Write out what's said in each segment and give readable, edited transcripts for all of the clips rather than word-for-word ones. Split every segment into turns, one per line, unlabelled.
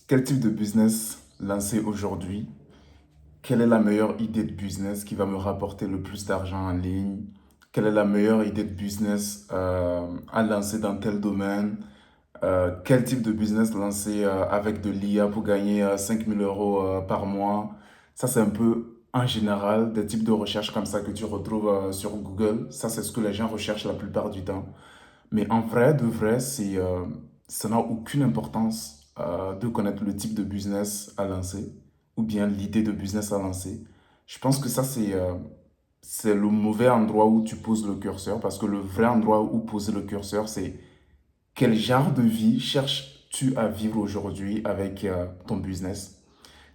Quel type de business lancer aujourd'hui? Quelle est la meilleure idée de business qui va me rapporter le plus d'argent en ligne? Quelle est la meilleure idée de business à lancer dans tel domaine? Quel type de business lancer avec de l'IA pour gagner 5000 euros par mois? Ça, c'est un peu en général des types de recherches comme ça que tu retrouves sur Google. Ça, c'est ce que les gens recherchent la plupart du temps. Mais en vrai, de vrai, ça n'a aucune importance de connaître le type de business à lancer ou bien l'idée de business à lancer. Je pense que ça, c'est le mauvais endroit où tu poses le curseur parce que le vrai endroit où poser le curseur, c'est quel genre de vie cherches-tu à vivre aujourd'hui avec ton business?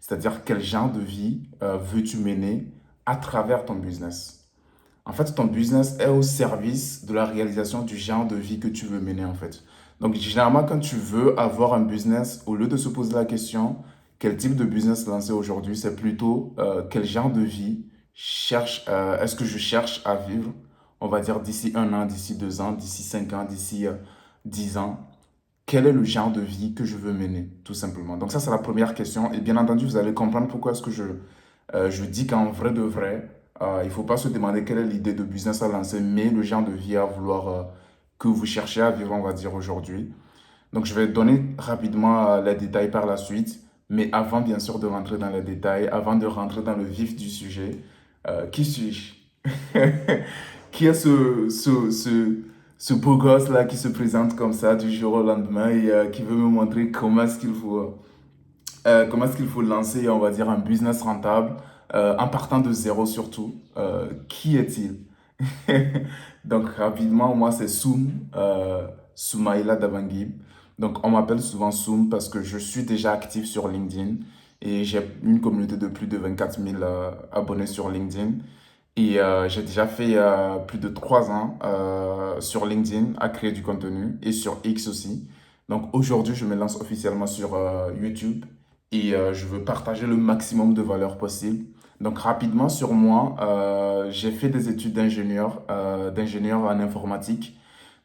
C'est-à-dire quel genre de vie veux-tu mener à travers ton business? En fait, ton business est au service de la réalisation du genre de vie que tu veux mener, en fait. Donc, généralement, quand tu veux avoir un business, au lieu de se poser la question, quel type de business lancer aujourd'hui, c'est plutôt quel genre de vie est-ce que je cherche à vivre, on va dire d'ici 1 an, d'ici 2 ans, d'ici 5 ans, d'ici 10 ans. Quel est le genre de vie que je veux mener, tout simplement. Donc ça, c'est la première question. Et bien entendu, vous allez comprendre pourquoi est-ce que je dis qu'en vrai de vrai, il ne faut pas se demander quelle est l'idée de business à lancer, mais le genre de vie à vouloir que vous cherchez à vivre, on va dire, aujourd'hui. Donc, je vais donner rapidement les détails par la suite. Mais avant, bien sûr, de rentrer dans les détails, avant de rentrer dans le vif du sujet, qui suis-je? Qui est ce beau gosse-là qui se présente comme ça du jour au lendemain et qui veut me montrer comment est-ce qu'il faut lancer, on va dire, un business rentable en partant de zéro surtout. Qui est-il? Donc, rapidement, moi, c'est Soumaïla Dabangui. Donc, on m'appelle souvent Soum parce que je suis déjà actif sur LinkedIn et j'ai une communauté de plus de 24 000 abonnés sur LinkedIn. Et j'ai déjà fait plus de 3 ans sur LinkedIn à créer du contenu et sur X aussi. Donc aujourd'hui, je me lance officiellement sur YouTube et je veux partager le maximum de valeur possible. Donc rapidement sur moi, j'ai fait des études d'ingénieur en informatique.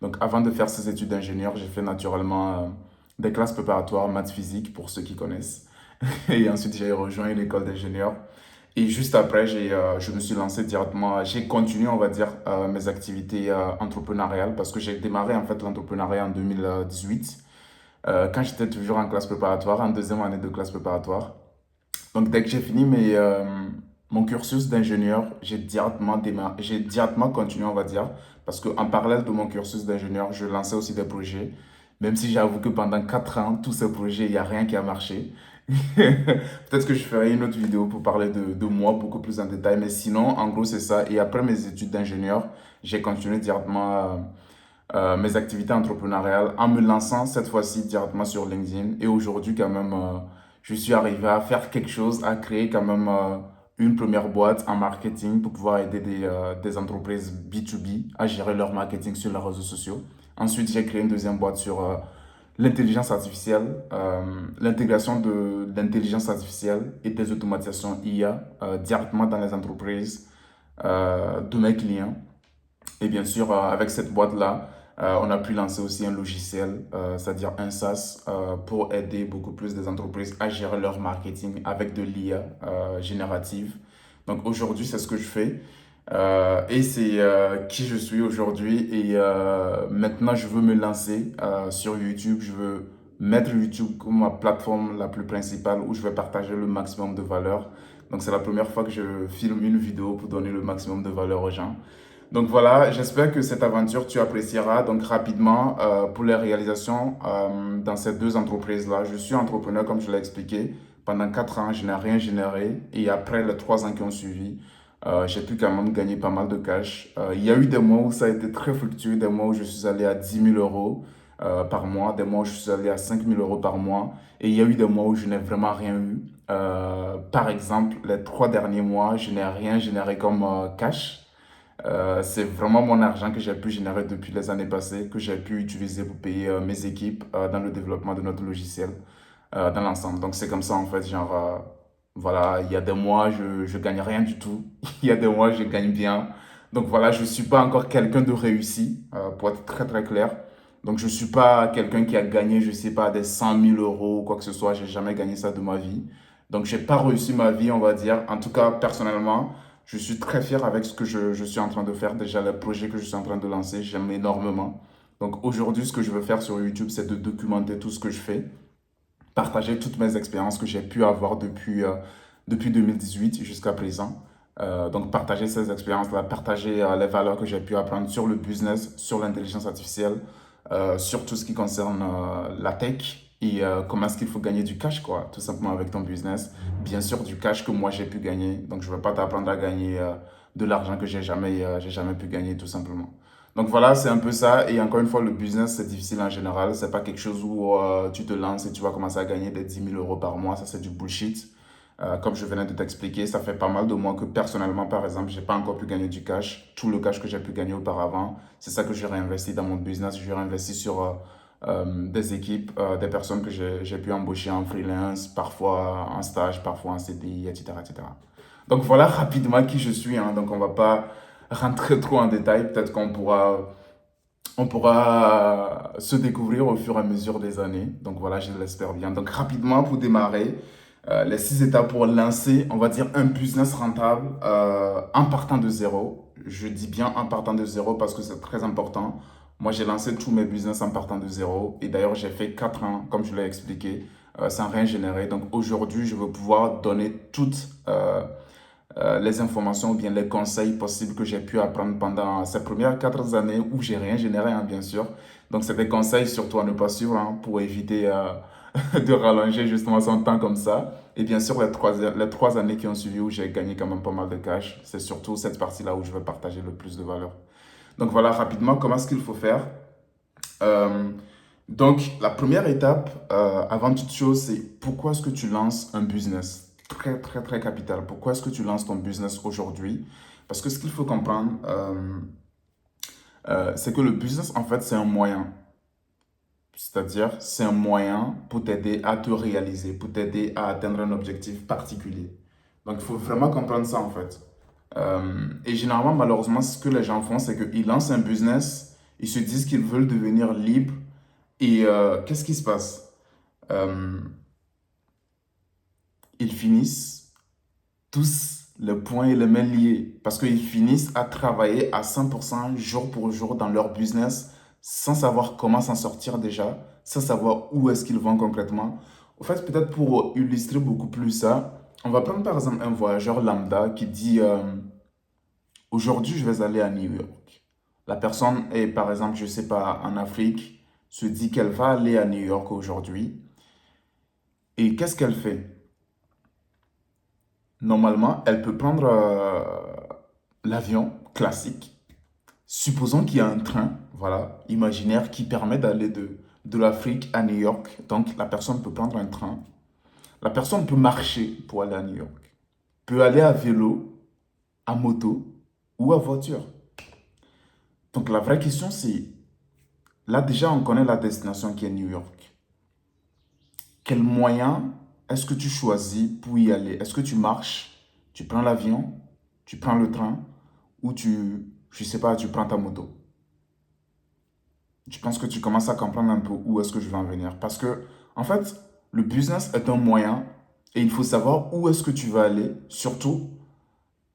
Donc avant de faire ces études d'ingénieur, j'ai fait naturellement des classes préparatoires maths physique pour ceux qui connaissent. Et ensuite, j'ai rejoint une école d'ingénieur. Et juste après, je me suis lancé directement, j'ai continué, on va dire, mes activités entrepreneuriales parce que j'ai démarré en fait l'entrepreneuriat en 2018 quand j'étais toujours en classe préparatoire, en deuxième année de classe préparatoire. Donc dès que j'ai fini mon cursus d'ingénieur, j'ai directement continué, on va dire, parce qu'en parallèle de mon cursus d'ingénieur, je lançais aussi des projets, même si j'avoue que pendant 4 ans, tous ces projets, il n'y a rien qui a marché. Peut-être que je ferai une autre vidéo pour parler de moi beaucoup plus en détail, mais sinon, en gros, c'est ça. Et après mes études d'ingénieur, j'ai continué directement mes activités entrepreneuriales en me lançant cette fois-ci directement sur LinkedIn. Et aujourd'hui, quand même, je suis arrivé à faire quelque chose, à créer quand même une première boîte en marketing pour pouvoir aider des entreprises B2B à gérer leur marketing sur les réseaux sociaux. Ensuite, j'ai créé une deuxième boîte sur l'intelligence artificielle, l'intégration de l'intelligence artificielle et des automatisations IA directement dans les entreprises de mes clients. Et bien sûr, avec cette boîte-là, on a pu lancer aussi un logiciel, c'est-à-dire un SaaS, pour aider beaucoup plus des entreprises à gérer leur marketing avec de l'IA générative. Donc aujourd'hui, c'est ce que je fais. Et c'est qui je suis aujourd'hui. Et maintenant, je veux me lancer sur YouTube. Je veux mettre YouTube comme ma plateforme la plus principale où je vais partager le maximum de valeur. Donc c'est la première fois que je filme une vidéo pour donner le maximum de valeur aux gens. Donc voilà, j'espère que cette aventure tu apprécieras. Donc rapidement, pour les réalisations dans ces deux entreprises-là, je suis entrepreneur comme je l'ai expliqué. Pendant 4 ans, je n'ai rien généré. Et après les 3 ans qui ont suivi, j'ai pu quand même gagner pas mal de cash. Il y a eu des mois où ça a été très fluctueux, des mois où je suis allé à 10 000 euros par mois, des mois où je suis allé à 5 000 euros par mois. Et il y a eu des mois où je n'ai vraiment rien eu. Par exemple, les 3 derniers mois, je n'ai rien généré comme cash. C'est vraiment mon argent que j'ai pu générer depuis les années passées, que j'ai pu utiliser pour payer mes équipes dans le développement de notre logiciel dans l'ensemble. Donc c'est comme ça en fait, genre, voilà, il y a des mois, je gagne rien du tout. Il y a des mois, je gagne bien. Donc voilà, je ne suis pas encore quelqu'un de réussi, pour être très très clair. Donc, je ne suis pas quelqu'un qui a gagné, je ne sais pas, des 100 000 € ou quoi que ce soit. J'ai jamais gagné ça de ma vie. Donc, je n'ai pas réussi ma vie, on va dire. En tout cas, personnellement, je suis très fier avec ce que je suis en train de faire. Déjà, le projet que je suis en train de lancer, j'aime énormément. Donc, aujourd'hui, ce que je veux faire sur YouTube, c'est de documenter tout ce que je fais, partager toutes mes expériences que j'ai pu avoir depuis 2018 jusqu'à présent. Donc, partager ces expériences-là, partager les valeurs que j'ai pu apprendre sur le business, sur l'intelligence artificielle, sur tout ce qui concerne la tech et comment est-ce qu'il faut gagner du cash, quoi, tout simplement avec ton business. Bien sûr, du cash que moi j'ai pu gagner. Donc, je ne vais pas t'apprendre à gagner de l'argent que j'ai jamais pu gagner, tout simplement. Donc voilà, c'est un peu ça. Et encore une fois, le business, c'est difficile en général. C'est pas quelque chose où tu te lances et tu vas commencer à gagner des 10 000 € par mois. Ça, c'est du bullshit. Comme je venais de t'expliquer, ça fait pas mal de mois que personnellement, par exemple, j'ai pas encore pu gagner du cash. Tout le cash que j'ai pu gagner auparavant, c'est ça que j'ai réinvesti dans mon business. J'ai réinvesti sur des équipes, des personnes que j'ai pu embaucher en freelance, parfois en stage, parfois en CDI, etc., etc. Donc voilà rapidement qui je suis, hein. Donc on va pas rentrer trop en détail. Peut-être on pourra se découvrir au fur et à mesure des années. Donc voilà, je l'espère bien. Donc rapidement, pour démarrer, les 6 étapes pour lancer, on va dire, un business rentable en partant de zéro. Je dis bien en partant de zéro parce que c'est très important. Moi, j'ai lancé tous mes business en partant de zéro. Et d'ailleurs, j'ai fait 4 ans, comme je l'ai expliqué, sans rien générer. Donc aujourd'hui, je veux pouvoir donner toutes les informations ou bien les conseils possibles que j'ai pu apprendre pendant ces premières 4 années où j'ai rien généré, hein, bien sûr. Donc, c'est des conseils surtout à ne pas suivre, hein, pour éviter de rallonger justement son temps comme ça. Et bien sûr, les trois années qui ont suivi où j'ai gagné quand même pas mal de cash, c'est surtout cette partie-là où je veux partager le plus de valeur. Donc voilà, rapidement, comment est-ce qu'il faut faire? Euh, donc, la première étape, avant toute chose, c'est pourquoi est-ce que tu lances un business? Très, très, très capital. Pourquoi est-ce que tu lances ton business aujourd'hui? Parce que ce qu'il faut comprendre, c'est que le business, en fait, c'est un moyen. C'est-à-dire, c'est un moyen pour t'aider à te réaliser, pour t'aider à atteindre un objectif particulier. Donc, il faut vraiment comprendre ça, en fait. Et généralement, malheureusement, ce que les gens font, c'est qu'ils lancent un business, ils se disent qu'ils veulent devenir libres. Et qu'est-ce qui se passe? Euh, Ils finissent tous les poings et les mains liés parce qu'ils finissent à travailler à 100% jour pour jour dans leur business sans savoir comment s'en sortir déjà, sans savoir où est-ce qu'ils vont concrètement. En fait, peut-être pour illustrer beaucoup plus ça, on va prendre par exemple un voyageur lambda qui dit aujourd'hui je vais aller à New York. La personne est par exemple, je ne sais pas, en Afrique, se dit qu'elle va aller à New York aujourd'hui. Et qu'est-ce qu'elle fait? Normalement, elle peut prendre l'avion classique. Supposons qu'il y a un train, voilà, imaginaire qui permet d'aller de l'Afrique à New York. Donc, la personne peut prendre un train. La personne peut marcher pour aller à New York. Peut aller à vélo, à moto ou à voiture. Donc, la vraie question, c'est, là déjà, on connaît la destination qui est New York. Quel moyen est-ce que tu choisis pour y aller? Est-ce que tu marches, tu prends l'avion, tu prends le train ou je sais pas, tu prends ta moto? Je pense que tu commences à comprendre un peu où est-ce que je veux en venir. Parce que, en fait, le business est un moyen et il faut savoir où est-ce que tu veux aller, surtout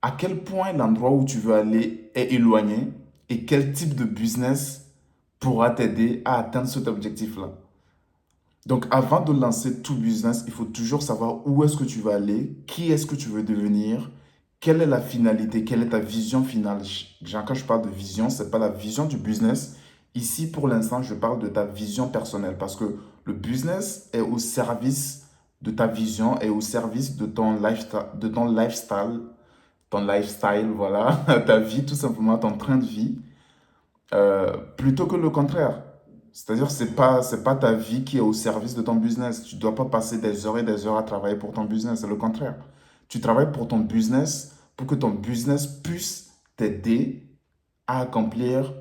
à quel point l'endroit où tu veux aller est éloigné et quel type de business pourra t'aider à atteindre cet objectif-là. Donc, avant de lancer tout business, il faut toujours savoir où est-ce que tu vas aller, qui est-ce que tu veux devenir, quelle est la finalité, quelle est ta vision finale. Quand je parle de vision, ce n'est pas la vision du business. Ici, pour l'instant, je parle de ta vision personnelle parce que le business est au service de ta vision et au service de ton lifestyle, voilà, ta vie, tout simplement, ton train de vie, plutôt que le contraire. C'est-à-dire, c'est pas ta vie qui est au service de ton business. Tu ne dois pas passer des heures et des heures à travailler pour ton business. C'est le contraire. Tu travailles pour ton business pour que ton business puisse t'aider à accomplir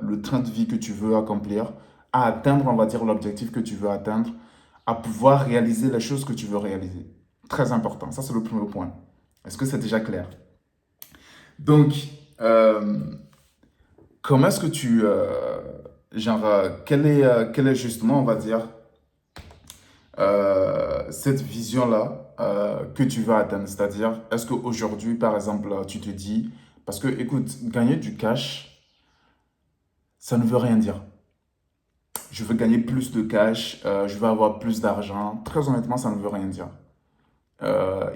le train de vie que tu veux accomplir, à atteindre, on va dire, l'objectif que tu veux atteindre, à pouvoir réaliser les choses que tu veux réaliser. Très important. Ça, c'est le premier point. Est-ce que c'est déjà clair? Donc, comment est-ce que genre, quelle est justement, on va dire, cette vision-là que tu veux atteindre? C'est-à-dire, est-ce qu'aujourd'hui, par exemple, tu te dis, parce que, écoute, gagner du cash, ça ne veut rien dire. Je veux gagner plus de cash, je veux avoir plus d'argent. Très honnêtement, ça ne veut rien dire.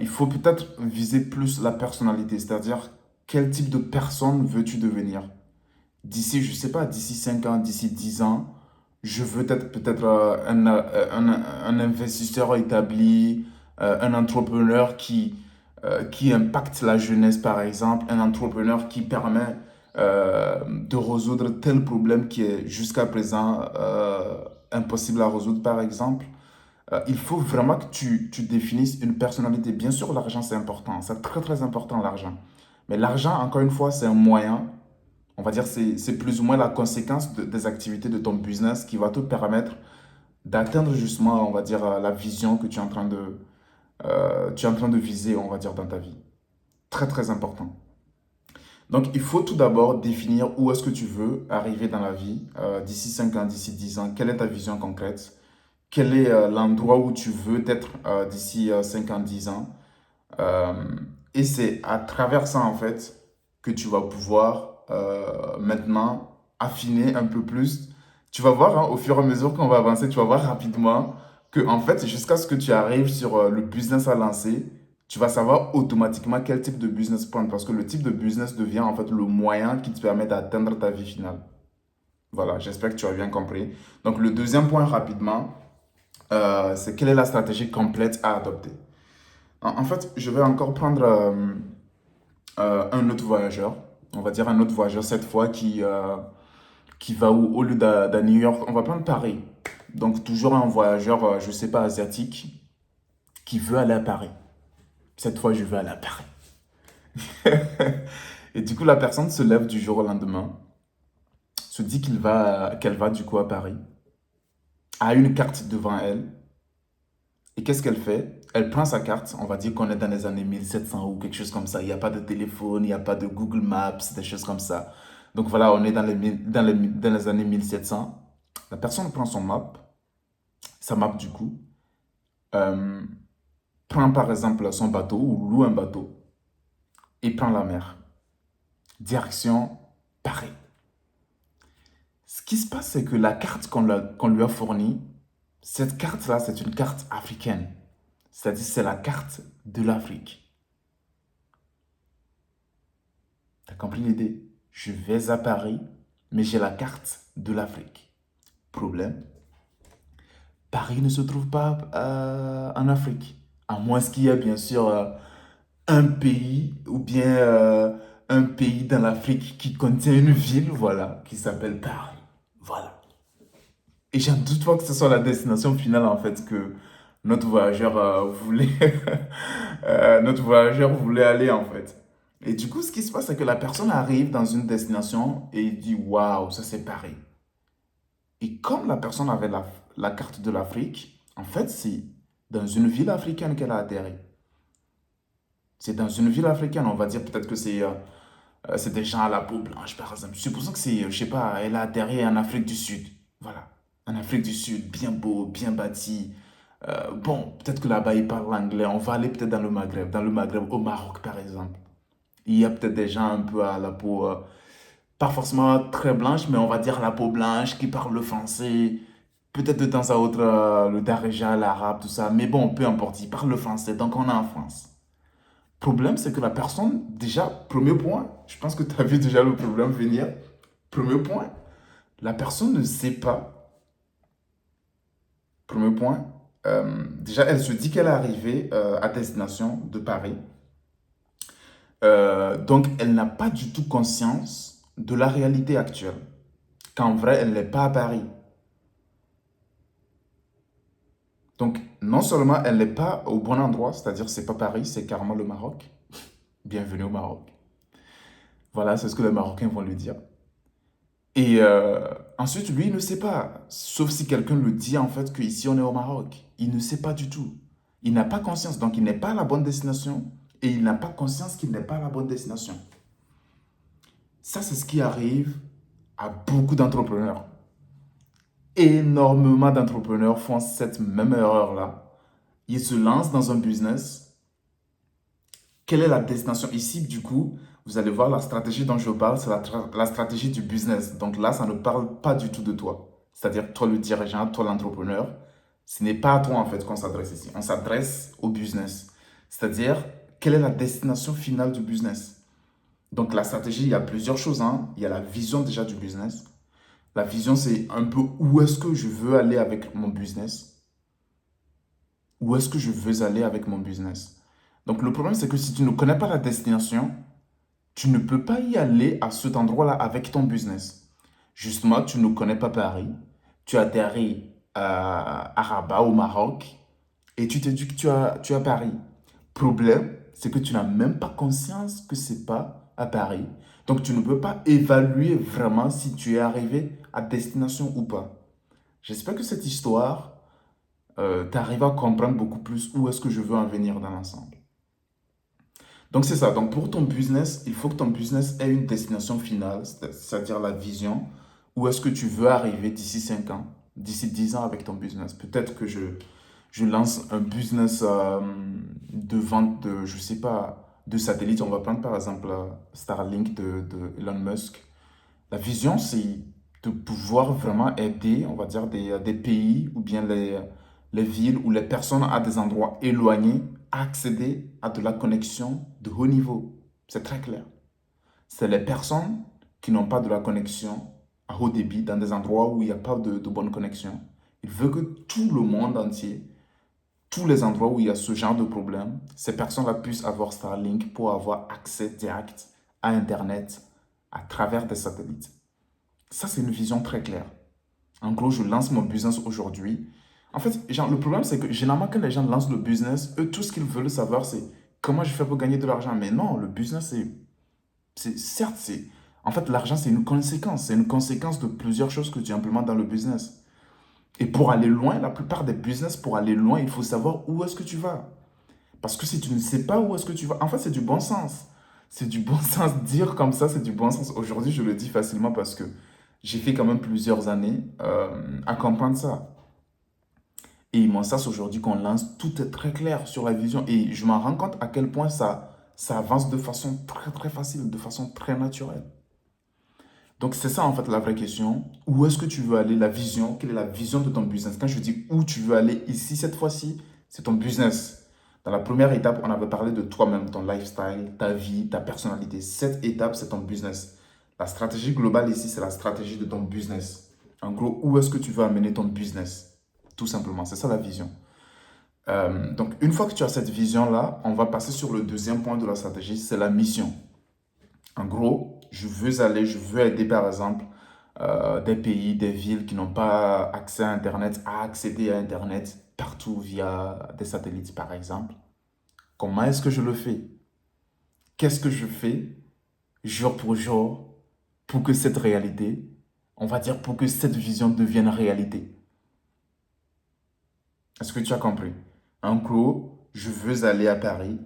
Il faut peut-être viser plus la personnalité, c'est-à-dire quel type de personne veux-tu devenir? D'ici, je sais pas, d'ici 5 ans, d'ici 10 ans, je veux être peut-être un investisseur établi, un entrepreneur qui impacte la jeunesse, par exemple, un entrepreneur qui permet de résoudre tel problème qui est jusqu'à présent impossible à résoudre, par exemple. Il faut vraiment que tu définisses une personnalité. Bien sûr, l'argent, c'est important. C'est très, très important, l'argent. Mais l'argent, encore une fois, c'est un moyen. On va dire c'est plus ou moins la conséquence des activités de ton business qui va te permettre d'atteindre justement, on va dire, la vision que tu es en train de viser, on va dire, dans ta vie. Très, très important. Donc, il faut tout d'abord définir où est-ce que tu veux arriver dans la vie, d'ici 5 ans, d'ici 10 ans. Quelle est ta vision concrète? Quel est l'endroit où tu veux être d'ici 5 ans, 10 ans? Euh, et c'est à travers ça, en fait, que tu vas pouvoir maintenant affiner un peu plus. Tu vas voir, hein, au fur et à mesure qu'on va avancer, tu vas voir rapidement que, en fait, jusqu'à ce que tu arrives sur le business à lancer, tu vas savoir automatiquement quel type de business prendre parce que le type de business devient, en fait, le moyen qui te permet d'atteindre ta vie finale. Voilà, j'espère que tu as bien compris. Donc, le deuxième point rapidement, c'est quelle est la stratégie complète à adopter. En fait, je vais encore prendre un autre voyageur, on va dire un autre voyageur cette fois qui va où, au lieu de New York, on va prendre Paris. Donc toujours un voyageur, je ne sais pas, asiatique, qui veut aller à Paris. Cette fois, je veux aller à Paris. Et du coup, la personne se lève du jour au lendemain, se dit qu'elle va du coup à Paris, a une carte devant elle, et qu'est-ce qu'elle fait? Elle prend sa carte, on va dire qu'on est dans les années 1700 ou quelque chose comme ça. Il n'y a pas de téléphone, il n'y a pas de Google Maps, des choses comme ça. Donc voilà, on est dans les années 1700. La personne prend son map, sa map du coup, euh, prend par exemple son bateau ou loue un bateau et prend la mer. Direction Paris. Ce qui se passe, c'est que la carte qu'on lui a fournie, cette carte-là, c'est une carte africaine. C'est-à-dire, c'est la carte de l'Afrique. T'as compris l'idée? Je vais à Paris, mais j'ai la carte de l'Afrique. Problème, Paris ne se trouve pas en Afrique. À moins qu'il y ait bien sûr un pays ou bien un pays dans l'Afrique qui contient une ville, voilà, qui s'appelle Paris. Voilà. Et j'en doute pas que ce soit la destination finale en fait que notre voyageur voulait notre voyageur voulait aller en fait. Et du coup, ce qui se passe, c'est que la personne arrive dans une destination et il dit waouh, ça c'est Paris. Et comme la personne avait la carte de l'Afrique, en fait, c'est dans une ville africaine qu'elle a atterri. C'est dans une ville africaine, on va dire peut-être que c'est des gens à la peau blanche, par exemple. Supposons que c'est, je sais pas, elle a atterri en Afrique du Sud. Voilà. En Afrique du Sud, bien beau, bien bâti. Bon, peut-être que là-bas, ils parlent anglais. On va aller peut-être dans le Maghreb, au Maroc, par exemple. Il y a peut-être des gens un peu à la peau, pas forcément très blanche, mais on va dire la peau blanche, qui parlent le français. Peut-être de temps à autre, le darija, l'arabe, tout ça. Mais bon, peu importe, ils parlent le français, donc on est en France. Problème, c'est que la personne, déjà, premier point, je pense que tu as vu déjà le problème venir. Premier point, la personne ne sait pas. Premier point, déjà, elle se dit qu'elle est arrivée à destination de Paris. Donc, elle n'a pas du tout conscience de la réalité actuelle. Qu'en vrai, elle n'est pas à Paris. Donc, non seulement elle n'est pas au bon endroit, c'est-à-dire c'est pas Paris, c'est carrément le Maroc. Bienvenue au Maroc. Voilà, c'est ce que les Marocains vont lui dire. Et ensuite, lui, il ne sait pas. Sauf si quelqu'un le dit, en fait, qu'ici, on est au Maroc. Il ne sait pas du tout. Il n'a pas conscience. Donc, il n'est pas à la bonne destination. Et il n'a pas conscience qu'il n'est pas à la bonne destination. Ça, c'est ce qui arrive à beaucoup d'entrepreneurs. énormément d'entrepreneurs font cette même erreur-là. Ils se lancent dans un business. Quelle est la destination? Ici, du coup, vous allez voir la stratégie dont je parle, c'est la stratégie du business. Donc là, ça ne parle pas du tout de toi. C'est-à-dire toi le dirigeant, toi l'entrepreneur. Ce n'est pas à toi en fait qu'on s'adresse ici. On s'adresse au business. C'est-à-dire, quelle est la destination finale du business? Donc la stratégie, il y a plusieurs choses, hein. Il y a la vision déjà du business. La vision, c'est un peu où est-ce que je veux aller avec mon business. Où est-ce que je veux aller avec mon business? Donc le problème, c'est que si tu ne connais pas la destination, tu ne peux pas y aller à cet endroit-là avec ton business. Justement, tu ne connais pas Paris. Tu atterris à Rabat, au Maroc, et tu te dis que tu as Paris. Problème, c'est que tu n'as même pas conscience que c'est pas à Paris. Donc, tu ne peux pas évaluer vraiment si tu es arrivé à destination ou pas. J'espère que cette histoire t'arrive à comprendre beaucoup plus où est-ce que je veux en venir dans l'ensemble. Donc, c'est ça. Donc, pour ton business, il faut que ton business ait une destination finale, c'est-à-dire la vision. Où est-ce que tu veux arriver d'ici 5 ans, d'ici 10 ans avec ton business? Peut-être que je lance un business de vente de, je sais pas, de satellites. On va prendre par exemple Starlink de Elon Musk. La vision, c'est de pouvoir vraiment aider, on va dire, des pays ou bien les villes ou les personnes à des endroits éloignés à accéder à de la connexion de haut niveau. C'est très clair. C'est les personnes qui n'ont pas de la connexion à haut débit dans des endroits où il n'y a pas de bonne connexion. Il veut que tout le monde entier, tous les endroits où il y a ce genre de problème, ces personnes-là puissent avoir Starlink pour avoir accès direct à Internet à travers des satellites. Ça, c'est une vision très claire. En gros, je lance mon business aujourd'hui. En fait, genre, le problème, c'est que généralement, quand les gens lancent le business, eux, tout ce qu'ils veulent savoir, c'est comment je fais pour gagner de l'argent. Mais non, le business, certes, en fait, l'argent, c'est une conséquence. C'est une conséquence de plusieurs choses que tu implémentes dans le business. Et pour aller loin, la plupart des business, pour aller loin, il faut savoir où est-ce que tu vas. Parce que si tu ne sais pas où est-ce que tu vas, en fait, c'est du bon sens. C'est du bon sens. Dire comme ça, c'est du bon sens. Aujourd'hui, je le dis facilement parce que j'ai fait quand même plusieurs années à comprendre ça. Et mon sens aujourd'hui qu'on lance, tout est très clair sur la vision. Et je m'en rends compte à quel point ça avance de façon très très facile, de façon très naturelle. Donc c'est ça en fait la vraie question. Où est-ce que tu veux aller? La vision, quelle est la vision de ton business? Quand je dis où tu veux aller ici cette fois-ci, c'est ton business. Dans la première étape, on avait parlé de toi-même, ton lifestyle, ta vie, ta personnalité. Cette étape, c'est ton business. La stratégie globale ici, c'est la stratégie de ton business. En gros, où est-ce que tu veux amener ton business? Tout simplement, c'est ça la vision. Donc, une fois que tu as cette vision-là, on va passer sur le deuxième point de la stratégie, c'est la mission. En gros, je veux aider par exemple des pays, des villes qui n'ont pas accès à Internet, à accéder à Internet partout via des satellites par exemple. Comment est-ce que je le fais? Qu'est-ce que je fais jour pour jour pour que cette réalité, on va dire pour que cette vision devienne réalité? Est-ce que tu as compris? En gros, je veux aller à Paris.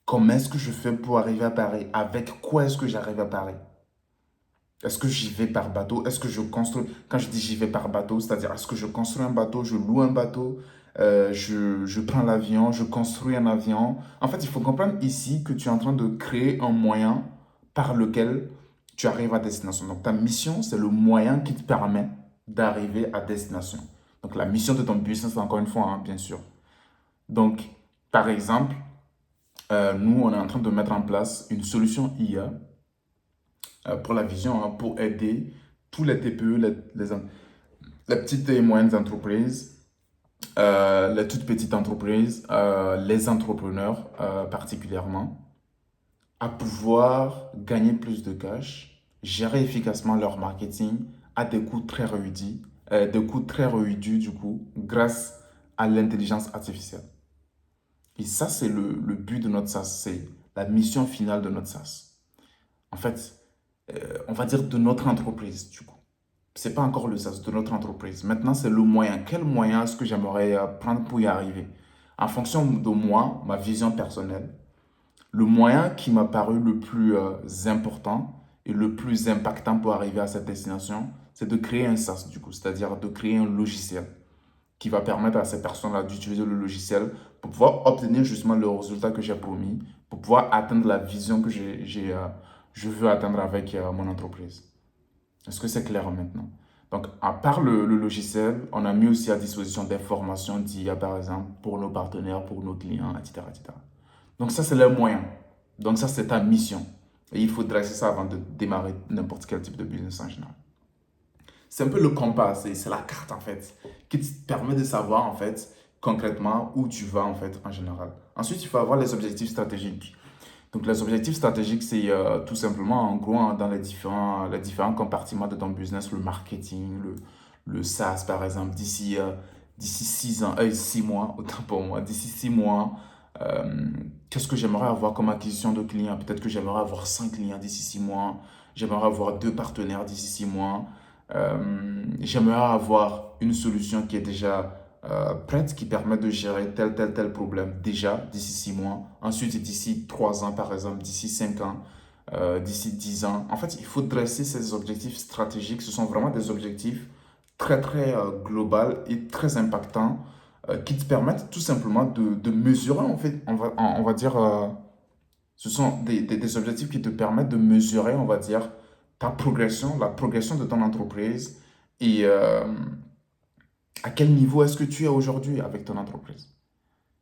Comment est-ce que je fais pour arriver à Paris? Avec quoi est-ce que j'arrive à Paris? Est-ce que j'y vais par bateau? Est-ce que je construis? Quand je dis j'y vais par bateau, c'est-à-dire est-ce que je construis un bateau, je loue un bateau, je prends l'avion, je construis un avion. En fait, il faut comprendre ici que tu es en train de créer un moyen par lequel tu arrives à destination. Donc, ta mission, c'est le moyen qui te permet d'arriver à destination. Donc, la mission de ton business, encore une fois, hein, bien sûr. Donc, par exemple, nous, on est en train de mettre en place une solution IA pour la vision, hein, pour aider tous les TPE, les petites et moyennes entreprises, les toutes petites entreprises, les entrepreneurs particulièrement, à pouvoir gagner plus de cash, gérer efficacement leur marketing à des coûts très réduits, des coûts très réduits du coup, grâce à l'intelligence artificielle. Et ça, c'est le but de notre SaaS, c'est la mission finale de notre SaaS. En fait, on va dire de notre entreprise, du coup. C'est pas encore le SaaS de notre entreprise. Maintenant, c'est le moyen. Quel moyen est-ce que j'aimerais prendre pour y arriver? En fonction de moi, ma vision personnelle, le moyen qui m'a paru le plus important et le plus impactant pour arriver à cette destination, c'est de créer un SaaS du coup, c'est-à-dire de créer un logiciel qui va permettre à ces personnes-là d'utiliser le logiciel pour pouvoir obtenir justement le résultat que j'ai promis, pour pouvoir atteindre la vision que je veux atteindre avec mon entreprise. Est-ce que c'est clair maintenant? Donc, à part le logiciel, on a mis aussi à disposition des formations d'IA, par exemple, pour nos partenaires, pour nos clients, etc. etc. Donc, ça, c'est le moyen. Donc, ça, c'est ta mission. Et il faut dresser ça avant de démarrer n'importe quel type de business en général. C'est un peu le compas, c'est la carte en fait, qui te permet de savoir en fait concrètement où tu vas en fait en général. Ensuite, il faut avoir les objectifs stratégiques. Donc les objectifs stratégiques, c'est tout simplement en gros dans les différents compartiments de ton business, le marketing, le SaaS par exemple, d'ici 6 ans, 6 mois, autant pour moi, d'ici 6 mois, euh, qu'est-ce que j'aimerais avoir comme acquisition de clients? Peut-être que j'aimerais avoir 5 clients d'ici 6 mois, j'aimerais avoir 2 partenaires d'ici 6 mois, j'aimerais avoir une solution qui est déjà prête, qui permet de gérer tel problème déjà d'ici 6 mois. Ensuite, d'ici 3 ans, par exemple, d'ici 5 ans, d'ici 10 ans. En fait, il faut dresser ces objectifs stratégiques. Ce sont vraiment des objectifs très globaux et très impactants qui te permettent tout simplement de mesurer, en fait, on va dire, ce sont des objectifs qui te permettent de mesurer, on va dire, ta progression, la progression de ton entreprise et à quel niveau est-ce que tu es aujourd'hui avec ton entreprise.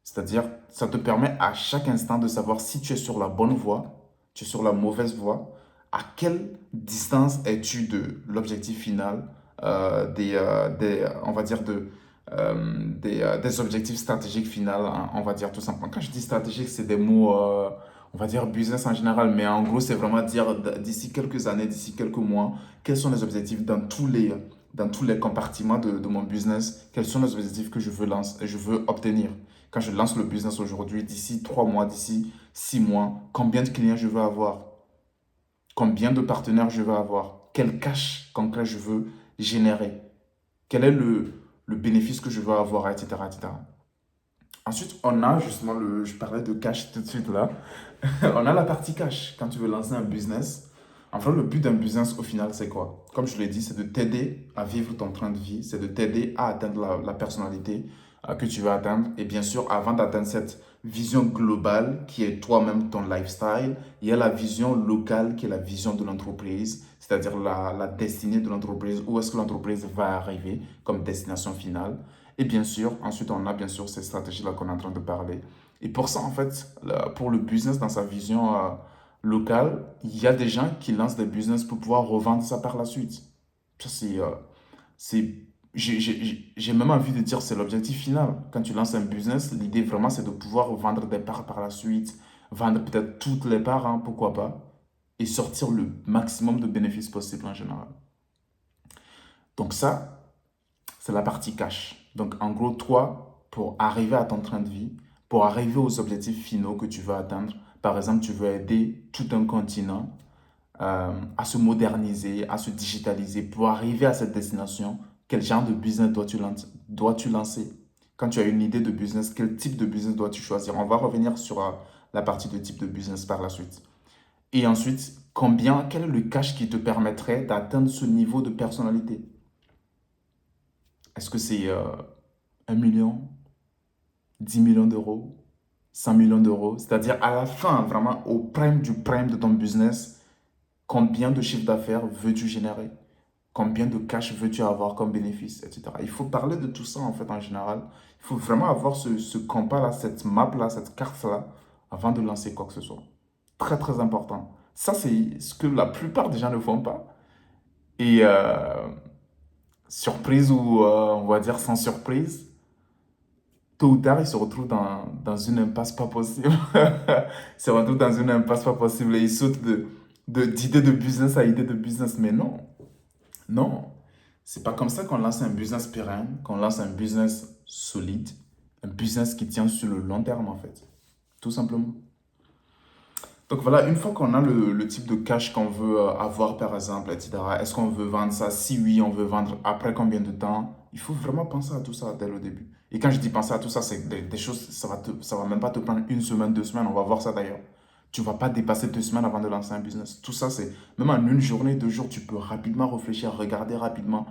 C'est-à-dire, ça te permet à chaque instant de savoir si tu es sur la bonne voie, tu es sur la mauvaise voie, à quelle distance es-tu de l'objectif final, on va dire des objectifs stratégiques finaux, hein, on va dire tout simplement. Quand je dis stratégique, c'est des mots, on va dire business en général, mais en gros, c'est vraiment dire d'ici quelques années, d'ici quelques mois, quels sont les objectifs dans tous les compartiments de mon business, quels sont les objectifs que je veux lancer, je veux obtenir. Quand je lance le business aujourd'hui, d'ici 3 mois, d'ici 6 mois, combien de clients je veux avoir? Combien de partenaires je veux avoir? Quel cash concret je veux générer? Quel est le bénéfice que je veux avoir, etc., etc. Ensuite, on a justement je parlais de cash tout de suite là. On a la partie cash. Quand tu veux lancer un business, enfin, le but d'un business au final, c'est quoi? Comme je l'ai dit, c'est de t'aider à vivre ton train de vie, c'est de t'aider à atteindre la personnalité que tu veux atteindre. Et bien sûr, avant d'atteindre cette vision globale qui est toi-même ton lifestyle, il y a la vision locale qui est la vision de l'entreprise, c'est-à-dire la destinée de l'entreprise, où est-ce que l'entreprise va arriver comme destination finale. Et bien sûr, ensuite, on a bien sûr ces stratégies-là qu'on est en train de parler. Et pour ça, en fait, pour le business dans sa vision locale, il y a des gens qui lancent des business pour pouvoir revendre ça par la suite. Ça, c'est, j'ai même envie de dire c'est l'objectif final. Quand tu lances un business, l'idée vraiment, c'est de pouvoir vendre des parts par la suite, vendre peut-être toutes les parts, hein, pourquoi pas, et sortir le maximum de bénéfices possible en général. Donc ça, c'est la partie cash. Donc en gros, toi, pour arriver à ton train de vie, pour arriver aux objectifs finaux que tu veux atteindre, par exemple, tu veux aider tout un continent à se moderniser, à se digitaliser. Pour arriver à cette destination, quel genre de business dois-tu lancer? Quand tu as une idée de business, quel type de business dois-tu choisir? On va revenir sur la partie de type de business par la suite. Et ensuite, quel est le cash qui te permettrait d'atteindre ce niveau de personnalité? Est-ce que c'est 1 million, 10 millions d'euros, 100 millions d'euros? C'est-à-dire à la fin, vraiment au prime du prime de ton business, combien de chiffre d'affaires veux-tu générer? Combien de cash veux-tu avoir comme bénéfice, etc. Il faut parler de tout ça en fait en général. Il faut vraiment avoir ce compas-là, cette map-là, cette carte-là, avant de lancer quoi que ce soit. Très important. Ça, c'est ce que la plupart des gens ne font pas. Et surprise ou on va dire sans surprise, tôt ou tard, ils se retrouvent dans une impasse pas possible. Ils se retrouvent dans une impasse pas possible et ils sautent d'idée de business à idée de business. Mais non, non. C'est pas comme ça qu'on lance un business pérenne, qu'on lance un business solide, un business qui tient sur le long terme en fait. Tout simplement. Donc voilà, une fois qu'on a le type de cash qu'on veut avoir par exemple, etc., est-ce qu'on veut vendre ça? Si oui, on veut vendre après combien de temps? Il faut vraiment penser à tout ça dès le début. Et quand je dis penser à tout ça, c'est des choses, ça va même pas te prendre une semaine, 2 semaines, on va voir ça d'ailleurs. Tu ne vas pas dépasser 2 semaines avant de lancer un business. Tout ça, c'est même en une journée, 2 jours, tu peux rapidement réfléchir, regarder rapidement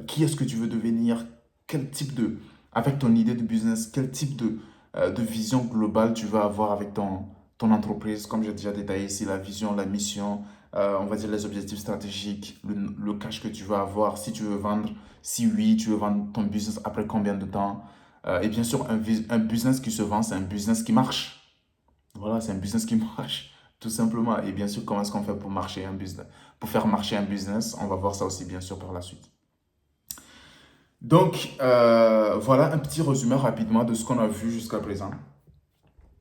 qui est-ce que tu veux devenir, quel type de, avec ton idée de business, quel type de vision globale tu veux avoir avec ton entreprise. Comme j'ai déjà détaillé ici, la vision, la mission, on va dire les objectifs stratégiques, le cash que tu veux avoir, si tu veux vendre, si oui, tu veux vendre ton business après combien de temps. Et bien sûr, un business qui se vend, c'est un business qui marche. Voilà, c'est un business qui marche, tout simplement. Et bien sûr, comment est-ce qu'on fait pour marcher un business? Pour faire marcher un business, on va voir ça aussi, bien sûr, par la suite. Donc, voilà un petit résumé rapidement de ce qu'on a vu jusqu'à présent.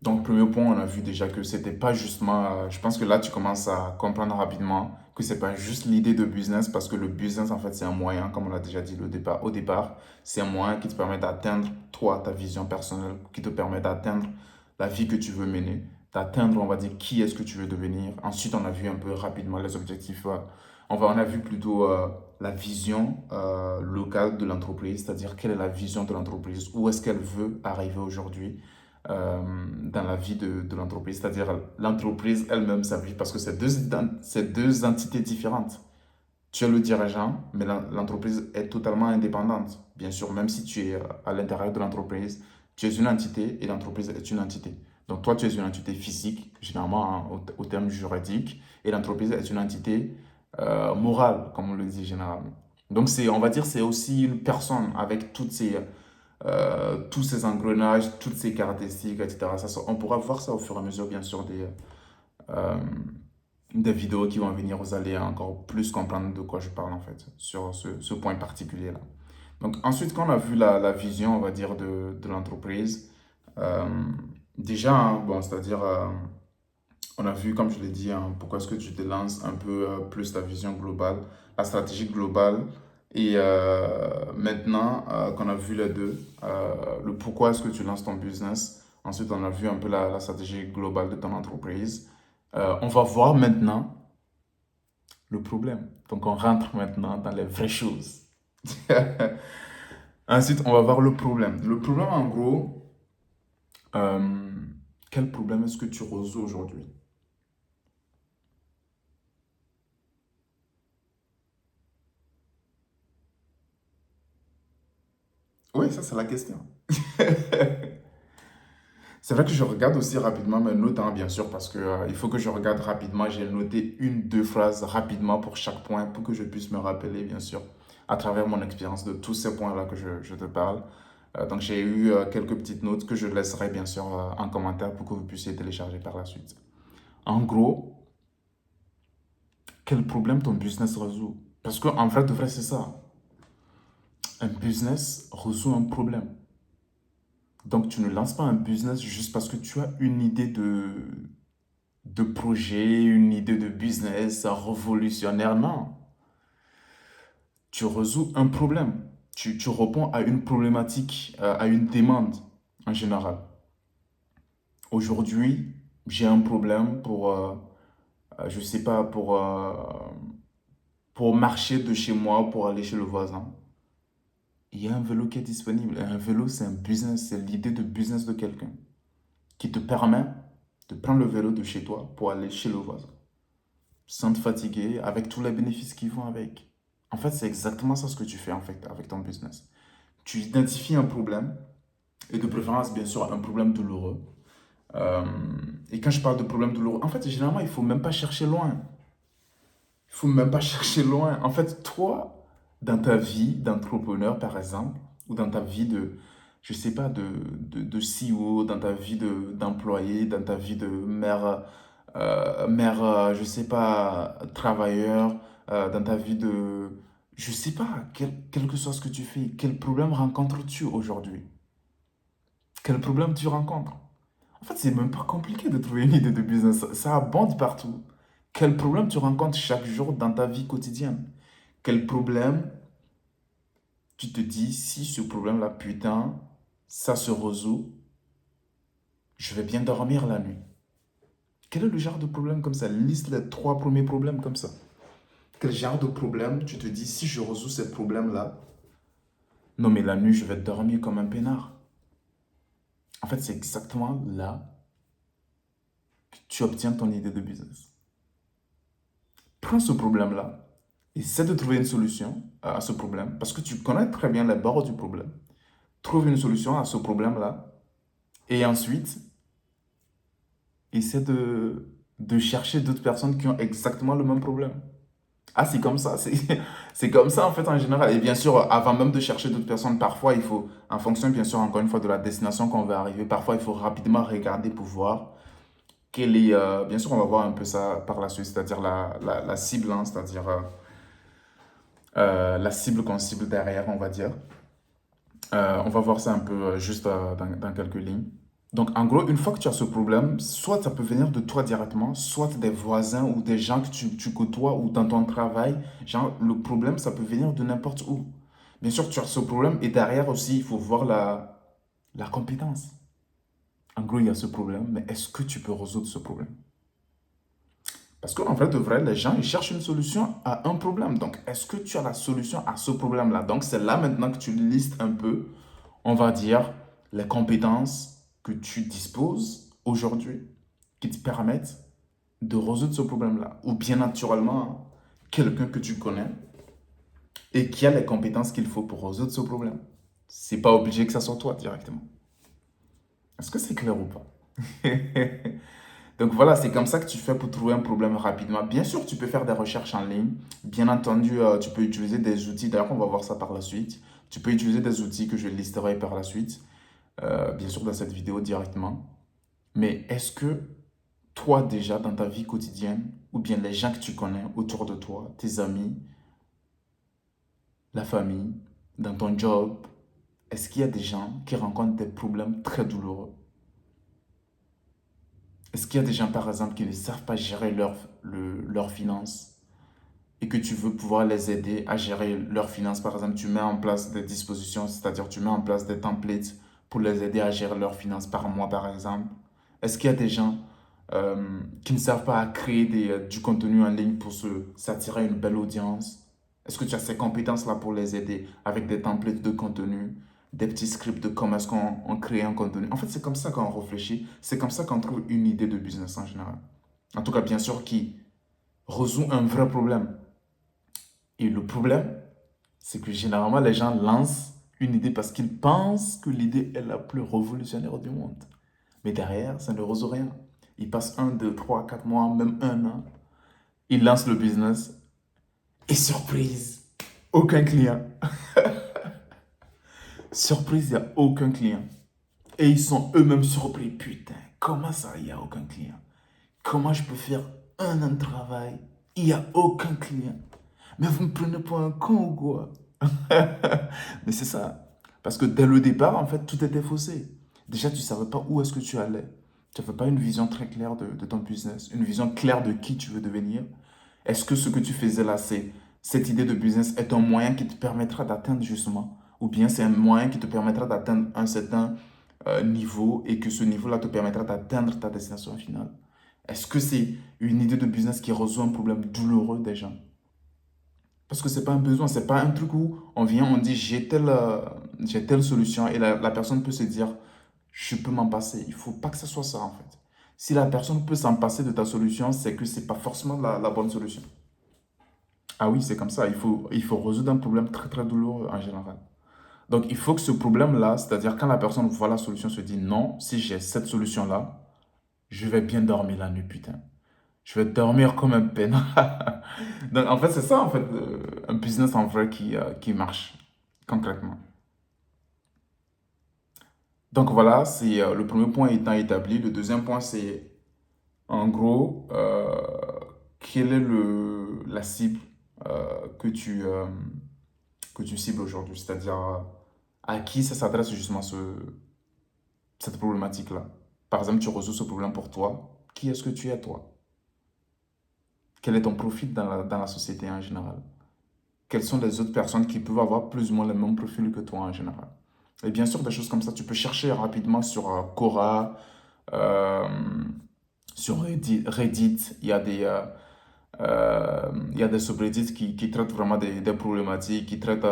Donc, premier point, on a vu déjà que c'était pas justement, je pense que là, tu commences à comprendre rapidement que c'est pas juste l'idée de business, parce que le business, en fait, c'est un moyen, comme on l'a déjà dit au départ, c'est un moyen qui te permet d'atteindre, toi, ta vision personnelle, qui te permet d'atteindre la vie que tu veux mener, d'atteindre, on va dire, qui est-ce que tu veux devenir. Ensuite, on a vu un peu rapidement les objectifs. On a vu plutôt la vision locale de l'entreprise, c'est-à-dire quelle est la vision de l'entreprise, où est-ce qu'elle veut arriver aujourd'hui dans la vie de l'entreprise, c'est-à-dire l'entreprise elle-même, sa vie, parce que c'est deux entités différentes. Tu es le dirigeant, mais l'entreprise est totalement indépendante. Bien sûr, même si tu es à l'intérieur de l'entreprise, tu es une entité et l'entreprise est une entité. Donc toi, tu es une entité physique, généralement hein, au terme juridique, et l'entreprise est une entité morale, comme on le dit généralement. Donc on va dire, c'est aussi une personne avec tous ces engrenages, toutes ces caractéristiques, etc. On pourra voir ça au fur et à mesure, bien sûr, euh, des vidéos qui vont venir. Vous allez encore plus comprendre de quoi je parle, en fait, sur ce point particulier-là. Donc, ensuite, quand on a vu la vision, on va dire, de l'entreprise, euh, déjà, hein, bon, c'est-à-dire, on a vu, comme je l'ai dit, hein, pourquoi est-ce que tu te lances un peu plus ta vision globale, la stratégie globale. Et maintenant qu'on a vu les deux, le pourquoi est-ce que tu lances ton business, ensuite on a vu un peu la stratégie globale de ton entreprise. On va voir maintenant le problème. Donc on rentre maintenant dans les vraies choses. Ensuite, on va voir le problème. Le problème, en gros, euh, quel problème est-ce que tu résous aujourd'hui? Oui, ça c'est la question. C'est vrai que je regarde aussi rapidement mes notes, hein, bien sûr, parce que, il faut que je regarde rapidement. J'ai noté une, deux phrases rapidement pour chaque point pour que je puisse me rappeler, bien sûr, à travers mon expérience de tous ces points-là que je te parle. Donc, j'ai eu quelques petites notes que je laisserai, bien sûr, en commentaire pour que vous puissiez télécharger par la suite. En gros, quel problème ton business résout? Parce qu'en vrai, de vrai, c'est ça. Un business résout un problème. Donc, tu ne lances pas un business juste parce que tu as une idée de projet, une idée de business révolutionnaire. Non, tu résous un problème. Tu réponds à une problématique, à une demande en général. Aujourd'hui, j'ai un problème je sais pas, pour marcher de chez moi pour aller chez le voisin. Il y a un vélo qui est disponible. Et un vélo, c'est un business, c'est l'idée de business de quelqu'un qui te permet de prendre le vélo de chez toi pour aller chez le voisin, sans te fatiguer, avec tous les bénéfices qui vont avec. En fait, c'est exactement ça ce que tu fais en fait avec ton business. Tu identifies un problème, et de préférence, bien sûr, un problème douloureux. Euh, et quand je parle de problème douloureux, en fait, généralement, il ne faut même pas chercher loin. Il ne faut même pas chercher loin. En fait, toi, dans ta vie d'entrepreneur, par exemple, ou dans ta vie je sais pas, de CEO, dans ta vie d'employé, dans ta vie de mère, je sais pas, travailleur, dans ta vie je sais pas, quel que soit ce que tu fais, quel problème rencontres-tu aujourd'hui? Quel problème tu rencontres? En fait, c'est même pas compliqué de trouver une idée de business. Ça abonde partout. Quel problème tu rencontres chaque jour dans ta vie quotidienne? Quel problème tu te dis, si ce problème-là, putain, ça se résout, je vais bien dormir la nuit. Quel est le genre de problème comme ça? Liste les trois premiers problèmes comme ça. Quel genre de problème tu te dis, si je résous ces problèmes-là, non mais la nuit, je vais dormir comme un peinard. En fait, c'est exactement là que tu obtiens ton idée de business. Prends ce problème-là, essaie de trouver une solution à ce problème, parce que tu connais très bien les bords du problème. Trouve une solution à ce problème-là, et ensuite, essaie de chercher d'autres personnes qui ont exactement le même problème. Ah, c'est comme ça, c'est comme ça en fait en général. Et bien sûr, avant même de chercher d'autres personnes, parfois il faut, en fonction bien sûr encore une fois de la destination qu'on veut arriver, parfois il faut rapidement regarder pour voir quelle est, bien sûr on va voir un peu ça par la suite, c'est-à-dire la cible, hein, c'est-à-dire la cible qu'on cible derrière, on va dire. On va voir ça un peu juste dans quelques lignes. Donc, en gros, une fois que tu as ce problème, soit ça peut venir de toi directement, soit des voisins ou des gens que tu côtoies ou dans ton travail. Genre, le problème, ça peut venir de n'importe où. Bien sûr, tu as ce problème et derrière aussi, il faut voir la compétence. En gros, il y a ce problème, mais est-ce que tu peux résoudre ce problème? Parce qu'en vrai, de vrai, les gens, ils cherchent une solution à un problème. Donc, est-ce que tu as la solution à ce problème-là? Donc, c'est là maintenant que tu listes un peu, on va dire, les compétences que tu disposes aujourd'hui qui te permettent de résoudre ce problème-là. Ou bien naturellement, quelqu'un que tu connais et qui a les compétences qu'il faut pour résoudre ce problème. C'est pas obligé que ça soit toi directement. Est-ce que c'est clair ou pas? Donc voilà, c'est comme ça que tu fais pour trouver un problème rapidement. Bien sûr, tu peux faire des recherches en ligne. Bien entendu, tu peux utiliser des outils. D'ailleurs, on va voir ça par la suite. Tu peux utiliser des outils que je listerai par la suite. Bien sûr, dans cette vidéo directement. Mais est-ce que toi, déjà, dans ta vie quotidienne, ou bien les gens que tu connais autour de toi, tes amis, la famille, dans ton job, est-ce qu'il y a des gens qui rencontrent des problèmes très douloureux? Est-ce qu'il y a des gens, par exemple, qui ne savent pas gérer leurs finances et que tu veux pouvoir les aider à gérer leurs finances? Par exemple, tu mets en place des dispositions, c'est-à-dire tu mets en place des templates pour les aider à gérer leurs finances par mois, par exemple. Est-ce qu'il y a des gens qui ne savent pas à créer du contenu en ligne pour s'attirer une belle audience? Est-ce que tu as ces compétences-là pour les aider avec des templates de contenu, des petits scripts de comment est-ce qu'on on crée un contenu? En fait, c'est comme ça qu'on réfléchit, c'est comme ça qu'on trouve une idée de business en général. En tout cas, bien sûr, qui résout un vrai problème. Et le problème, c'est que généralement, les gens lancent une idée parce qu'ils pensent que l'idée est la plus révolutionnaire du monde. Mais derrière, ça ne résout rien. Ils passent 1, 2, 3, 4 mois, même un an. Ils lancent le business et surprise, aucun client. Surprise, il n'y a aucun client. Et ils sont eux-mêmes surpris. Putain, comment ça, il n'y a aucun client? Comment je peux faire un an de travail? Il n'y a aucun client. Mais vous me prenez pour un con ou quoi? Mais c'est ça. Parce que dès le départ, en fait, tout était faussé. Déjà, tu ne savais pas où est-ce que tu allais. Tu n'avais pas une vision très claire de ton business, une vision claire de qui tu veux devenir. Est-ce que ce que tu faisais là, cette idée de business est un moyen qui te permettra d'atteindre justement, ou bien c'est un moyen qui te permettra d'atteindre un certain niveau et que ce niveau-là te permettra d'atteindre ta destination finale? Est-ce que c'est une idée de business qui résout un problème douloureux des gens? Parce que c'est pas un besoin, c'est pas un truc où on vient, on dit j'ai telle solution et la personne peut se dire je peux m'en passer. Il faut pas que ce soit ça en fait. Si la personne peut s'en passer de ta solution, c'est que c'est pas forcément la bonne solution. Ah oui, c'est comme ça. Il faut résoudre un problème très très douloureux en général. Donc il faut que ce problème-là, c'est-à-dire quand la personne voit la solution, se dit non, si j'ai cette solution-là, je vais bien dormir la nuit, putain. Je vais dormir comme un peinard. Donc, en fait, c'est ça, en fait, un business en vrai qui marche concrètement. Donc, voilà, c'est le premier point étant établi. Le deuxième point, c'est en gros, quelle est la cible que tu cibles aujourd'hui? C'est-à-dire, à qui ça s'adresse justement cette problématique-là? Par exemple, tu résous ce problème pour toi. Qui est-ce que tu es, toi? Quel est ton profil dans la société en général? Quelles sont les autres personnes qui peuvent avoir plus ou moins le même profil que toi en général. Et bien sûr, des choses comme ça, tu peux chercher rapidement sur Quora, euh, sur Reddit. Il y a des subreddits qui traitent vraiment des problématiques, qui traitent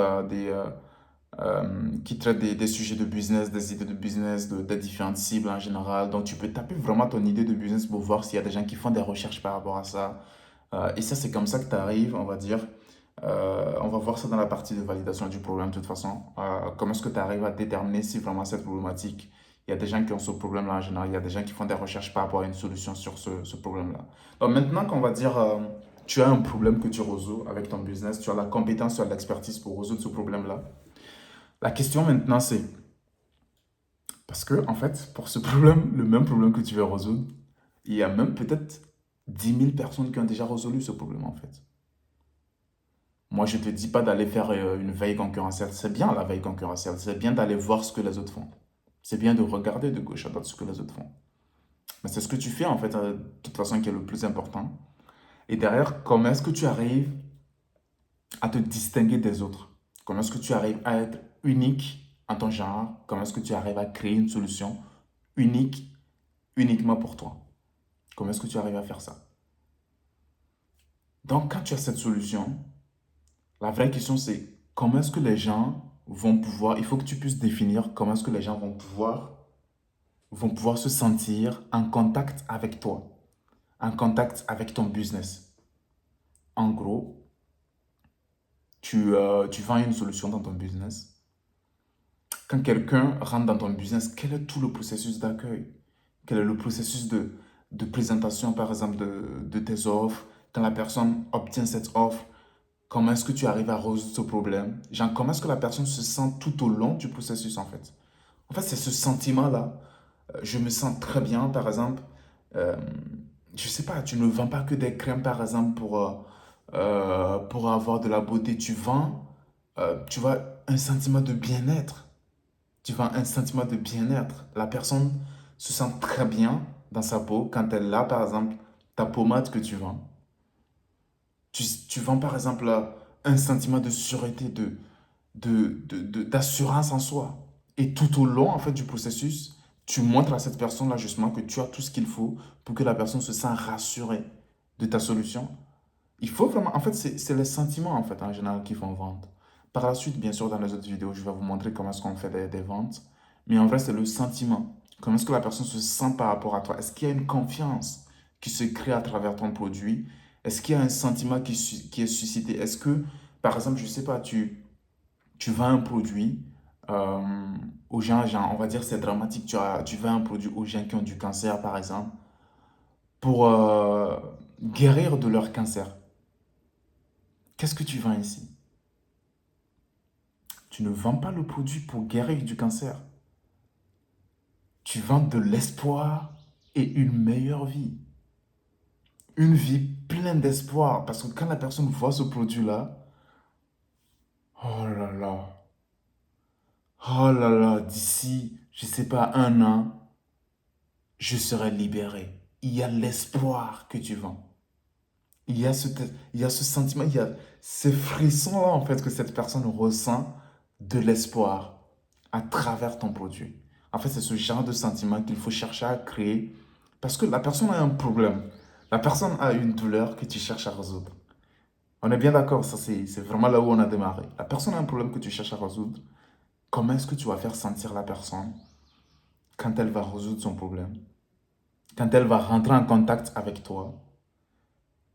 qui traite des sujets de business, des idées de business, des différentes cibles en général. Donc, tu peux taper vraiment ton idée de business pour voir s'il y a des gens qui font des recherches par rapport à ça. Et ça, c'est comme ça que tu arrives, on va dire. On va voir ça dans la partie de validation du problème de toute façon. Comment est-ce que tu arrives à déterminer si vraiment cette problématique, il y a des gens qui ont ce problème-là en général, il y a des gens qui font des recherches par rapport à une solution sur ce problème-là. Donc maintenant qu'on va dire, tu as un problème que tu résous avec ton business, tu as la compétence, tu as l'expertise pour résoudre ce problème-là. La question maintenant c'est, parce que en fait, pour ce problème, le même problème que tu veux résoudre, il y a même peut-être 10 000 personnes qui ont déjà résolu ce problème en fait. Moi, je ne te dis pas d'aller faire une veille concurrentielle. C'est bien la veille concurrentielle. C'est bien d'aller voir ce que les autres font. C'est bien de regarder de gauche à droite ce que les autres font. Mais c'est ce que tu fais, en fait, de toute façon, qui est le plus important. Et derrière, comment est-ce que tu arrives à te distinguer des autres? Comment est-ce que tu arrives à être unique en ton genre? Comment est-ce que tu arrives à créer une solution unique, uniquement pour toi? Comment est-ce que tu arrives à faire ça? Donc, quand tu as cette solution, la vraie question, c'est comment est-ce que les gens vont pouvoir, il faut que tu puisses définir comment est-ce que les gens vont pouvoir se sentir en contact avec toi, en contact avec ton business. En gros, tu vends une solution dans ton business. Quand quelqu'un rentre dans ton business, quel est tout le processus d'accueil? Quel est le processus de présentation, par exemple, de tes offres? Quand la personne obtient cette offre, comment est-ce que tu arrives à résoudre ce problème? Genre, comment est-ce que la personne se sent tout au long du processus, en fait? En fait, c'est ce sentiment-là. Je me sens très bien, par exemple. euh, je sais pas, tu ne vends pas que des crèmes, par exemple, pour avoir de la beauté. Tu vois, un sentiment de bien-être. Tu vends un sentiment de bien-être. La personne se sent très bien dans sa peau quand elle a, par exemple, ta pommade que tu vends. Tu vends, par exemple, un sentiment de sûreté, d'assurance en soi. Et tout au long, en fait, du processus, tu montres à cette personne-là, justement, que tu as tout ce qu'il faut pour que la personne se sente rassurée de ta solution. Il faut vraiment, en fait, c'est les sentiments, en fait, en général, qui font vendre. Par la suite, bien sûr, dans les autres vidéos, je vais vous montrer comment est-ce qu'on fait des ventes. Mais en vrai, c'est le sentiment. Comment est-ce que la personne se sent par rapport à toi? Est-ce qu'il y a une confiance qui se crée à travers ton produit? Est-ce qu'il y a un sentiment qui est suscité? Est-ce que, par exemple, je ne sais pas, tu vends un produit euh, aux gens, genre, on va dire c'est dramatique, tu vends un produit aux gens qui ont du cancer, par exemple, pour guérir de leur cancer. Qu'est-ce que tu vends ici? Tu ne vends pas le produit pour guérir du cancer. Tu vends de l'espoir et une meilleure vie. Une vie pleine d'espoir. Parce que quand la personne voit ce produit-là, oh là là, oh là là, d'ici, je ne sais pas, un an, je serai libéré. Il y a l'espoir que tu vends. Il y a ce, il y a ce sentiment, il y a ces frissons-là, en fait, que cette personne ressent de l'espoir à travers ton produit. En fait, c'est ce genre de sentiment qu'il faut chercher à créer parce que la personne a un problème. La personne a une douleur que tu cherches à résoudre. On est bien d'accord, ça c'est vraiment là où on a démarré. La personne a un problème que tu cherches à résoudre. Comment est-ce que tu vas faire sentir la personne quand elle va résoudre son problème? Quand elle va rentrer en contact avec toi?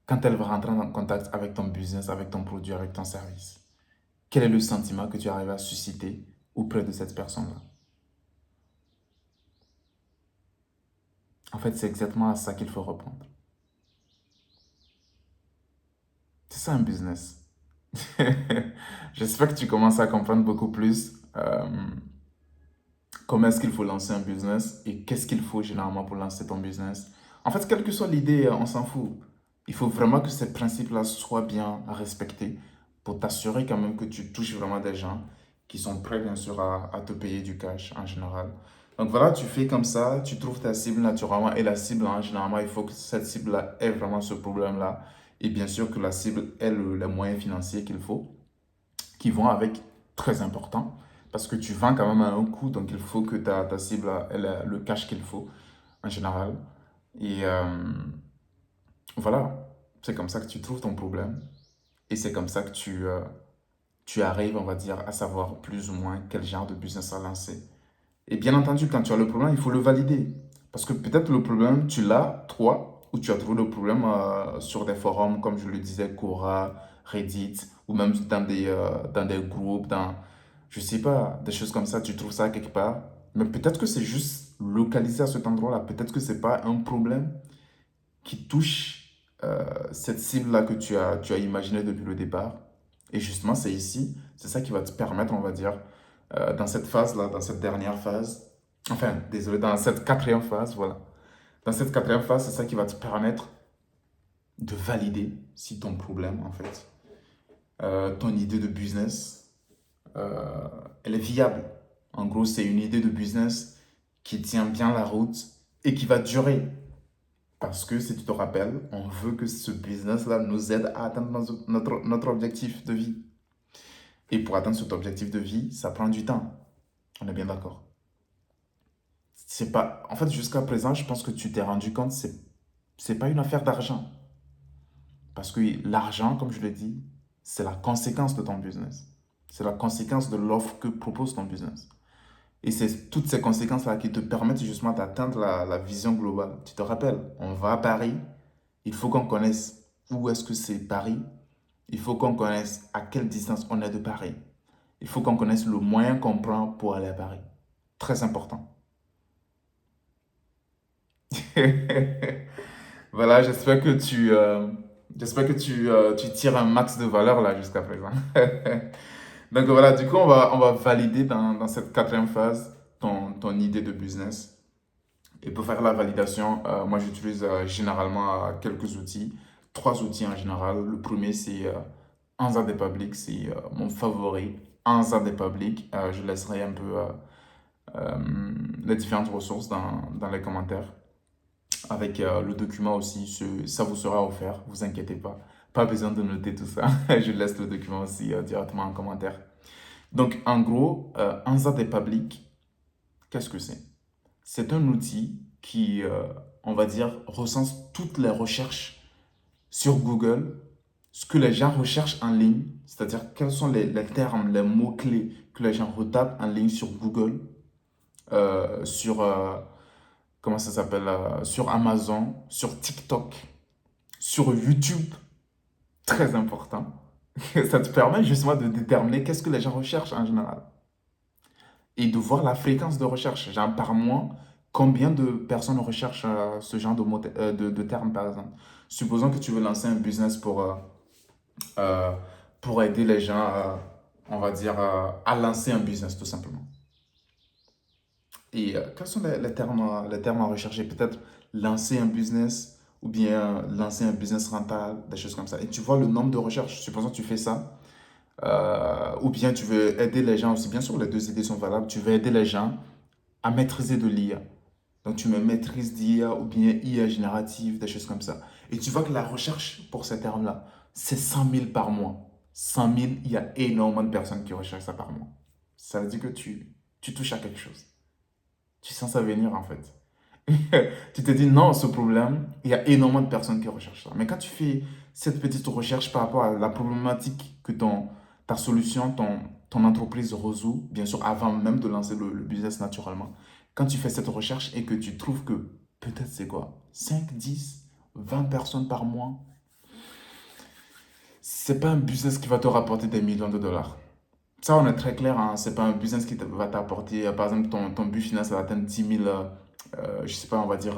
Quand elle va rentrer en contact avec ton business, avec ton produit, avec ton service, quel est le sentiment que tu arrives à susciter auprès de cette personne-là? En fait, c'est exactement à ça qu'il faut répondre. C'est ça un business. J'espère que tu commences à comprendre beaucoup plus comment est-ce qu'il faut lancer un business et qu'est-ce qu'il faut généralement pour lancer ton business. En fait, quelle que soit l'idée, on s'en fout. Il faut vraiment que ces principes-là soient bien respectés pour t'assurer quand même que tu touches vraiment des gens qui sont prêts, bien sûr, à te payer du cash en général. Donc voilà, tu fais comme ça, tu trouves ta cible naturellement et la cible, hein, généralement, il faut que cette cible-là ait vraiment ce problème-là. Et bien sûr que la cible ait les moyens financiers qu'il faut, qui vont avec, très important, parce que tu vends quand même à un coût, donc il faut que ta cible ait le cash qu'il faut en général. Et voilà, c'est comme ça que tu trouves ton problème et c'est comme ça que tu tu arrives, on va dire, à savoir plus ou moins quel genre de business à lancer. Et bien entendu, quand tu as le problème, il faut le valider. Parce que peut-être le problème, tu l'as, toi, ou tu as trouvé le problème sur des forums, comme je le disais, Quora, Reddit, ou même dans des groupes, je sais pas, des choses comme ça, tu trouves ça quelque part. Mais peut-être que c'est juste localisé à cet endroit-là. Peut-être que c'est pas un problème qui touche cette cible-là que tu as imaginé depuis le départ. Et justement, c'est ici, c'est ça qui va te permettre, on va dire, dans cette phase-là, dans cette dernière phase, enfin, désolé, dans cette quatrième phase, voilà. Dans cette quatrième phase, c'est ça qui va te permettre de valider si ton problème, en fait, ton idée de business, euh, elle est viable. En gros, c'est une idée de business qui tient bien la route et qui va durer. Parce que si tu te rappelles, on veut que ce business-là nous aide à atteindre notre objectif de vie. Et pour atteindre cet objectif de vie, ça prend du temps. On est bien d'accord. C'est pas... En fait, jusqu'à présent, je pense que tu t'es rendu compte, c'est pas une affaire d'argent. Parce que l'argent, comme je l'ai dit, c'est la conséquence de ton business. C'est la conséquence de l'offre que propose ton business. Et c'est toutes ces conséquences-là qui te permettent justement d'atteindre la vision globale. Tu te rappelles, on va à Paris, il faut qu'on connaisse où est-ce que c'est Paris. Il faut qu'on connaisse à quelle distance on est de Paris. Il faut qu'on connaisse le moyen qu'on prend pour aller à Paris. Très important. Voilà, j'espère que tu tires un max de valeur là jusqu'à présent. Donc voilà, du coup, on va valider dans cette quatrième phase ton idée de business. Et pour faire la validation, moi j'utilise généralement quelques outils, trois outils en général. Le premier c'est Answer the Public, c'est mon favori. Answer the Public, je laisserai un peu euh, les différentes ressources dans les commentaires. Avec le document aussi, ça vous sera offert, vous inquiétez pas. Pas besoin de noter tout ça, je laisse le document aussi directement en commentaire. Donc en gros, Answer the Public, qu'est-ce que c'est? C'est un outil qui, on va dire, recense toutes les recherches sur Google, ce que les gens recherchent en ligne, c'est-à-dire quels sont les termes, les mots-clés que les gens retapent en ligne sur Google, sur, comment ça s'appelle, sur Amazon, sur TikTok, sur YouTube, très important. Ça te permet justement de déterminer qu'est-ce que les gens recherchent en général et de voir la fréquence de recherche. Genre par mois, combien de personnes recherchent ce genre de termes, par exemple. Supposons que tu veux lancer un business euh, pour aider les gens, on va dire, à lancer un business, tout simplement. Et quels sont les termes à rechercher? Peut-être lancer un business ou bien lancer un business rentable, des choses comme ça. Et tu vois le nombre de recherches. Supposons que tu fais ça. Ou bien tu veux aider les gens aussi. Bien sûr, les deux idées sont valables. Tu veux aider les gens à maîtriser de l'IA. Donc, tu me maîtrises d'IA ou bien IA générative, des choses comme ça. Et tu vois que la recherche pour ces termes-là, c'est 100 000 par mois. 100 000, il y a énormément de personnes qui recherchent ça par mois. Ça veut dire que tu touches à quelque chose. Tu sens ça venir en fait. Tu te dis non, ce problème, il y a énormément de personnes qui recherchent ça. Mais quand tu fais cette petite recherche par rapport à la problématique que ta solution, ton entreprise résout, bien sûr, avant même de lancer le business naturellement, quand tu fais cette recherche et que tu trouves que peut-être c'est quoi, 5, 10, 20 personnes par mois, c'est pas un business qui va te rapporter des millions de dollars. Ça, on est très clair, hein, c'est pas un business qui va t'apporter, par exemple, ton but final, ça va atteindre 10 000, je sais pas, on va dire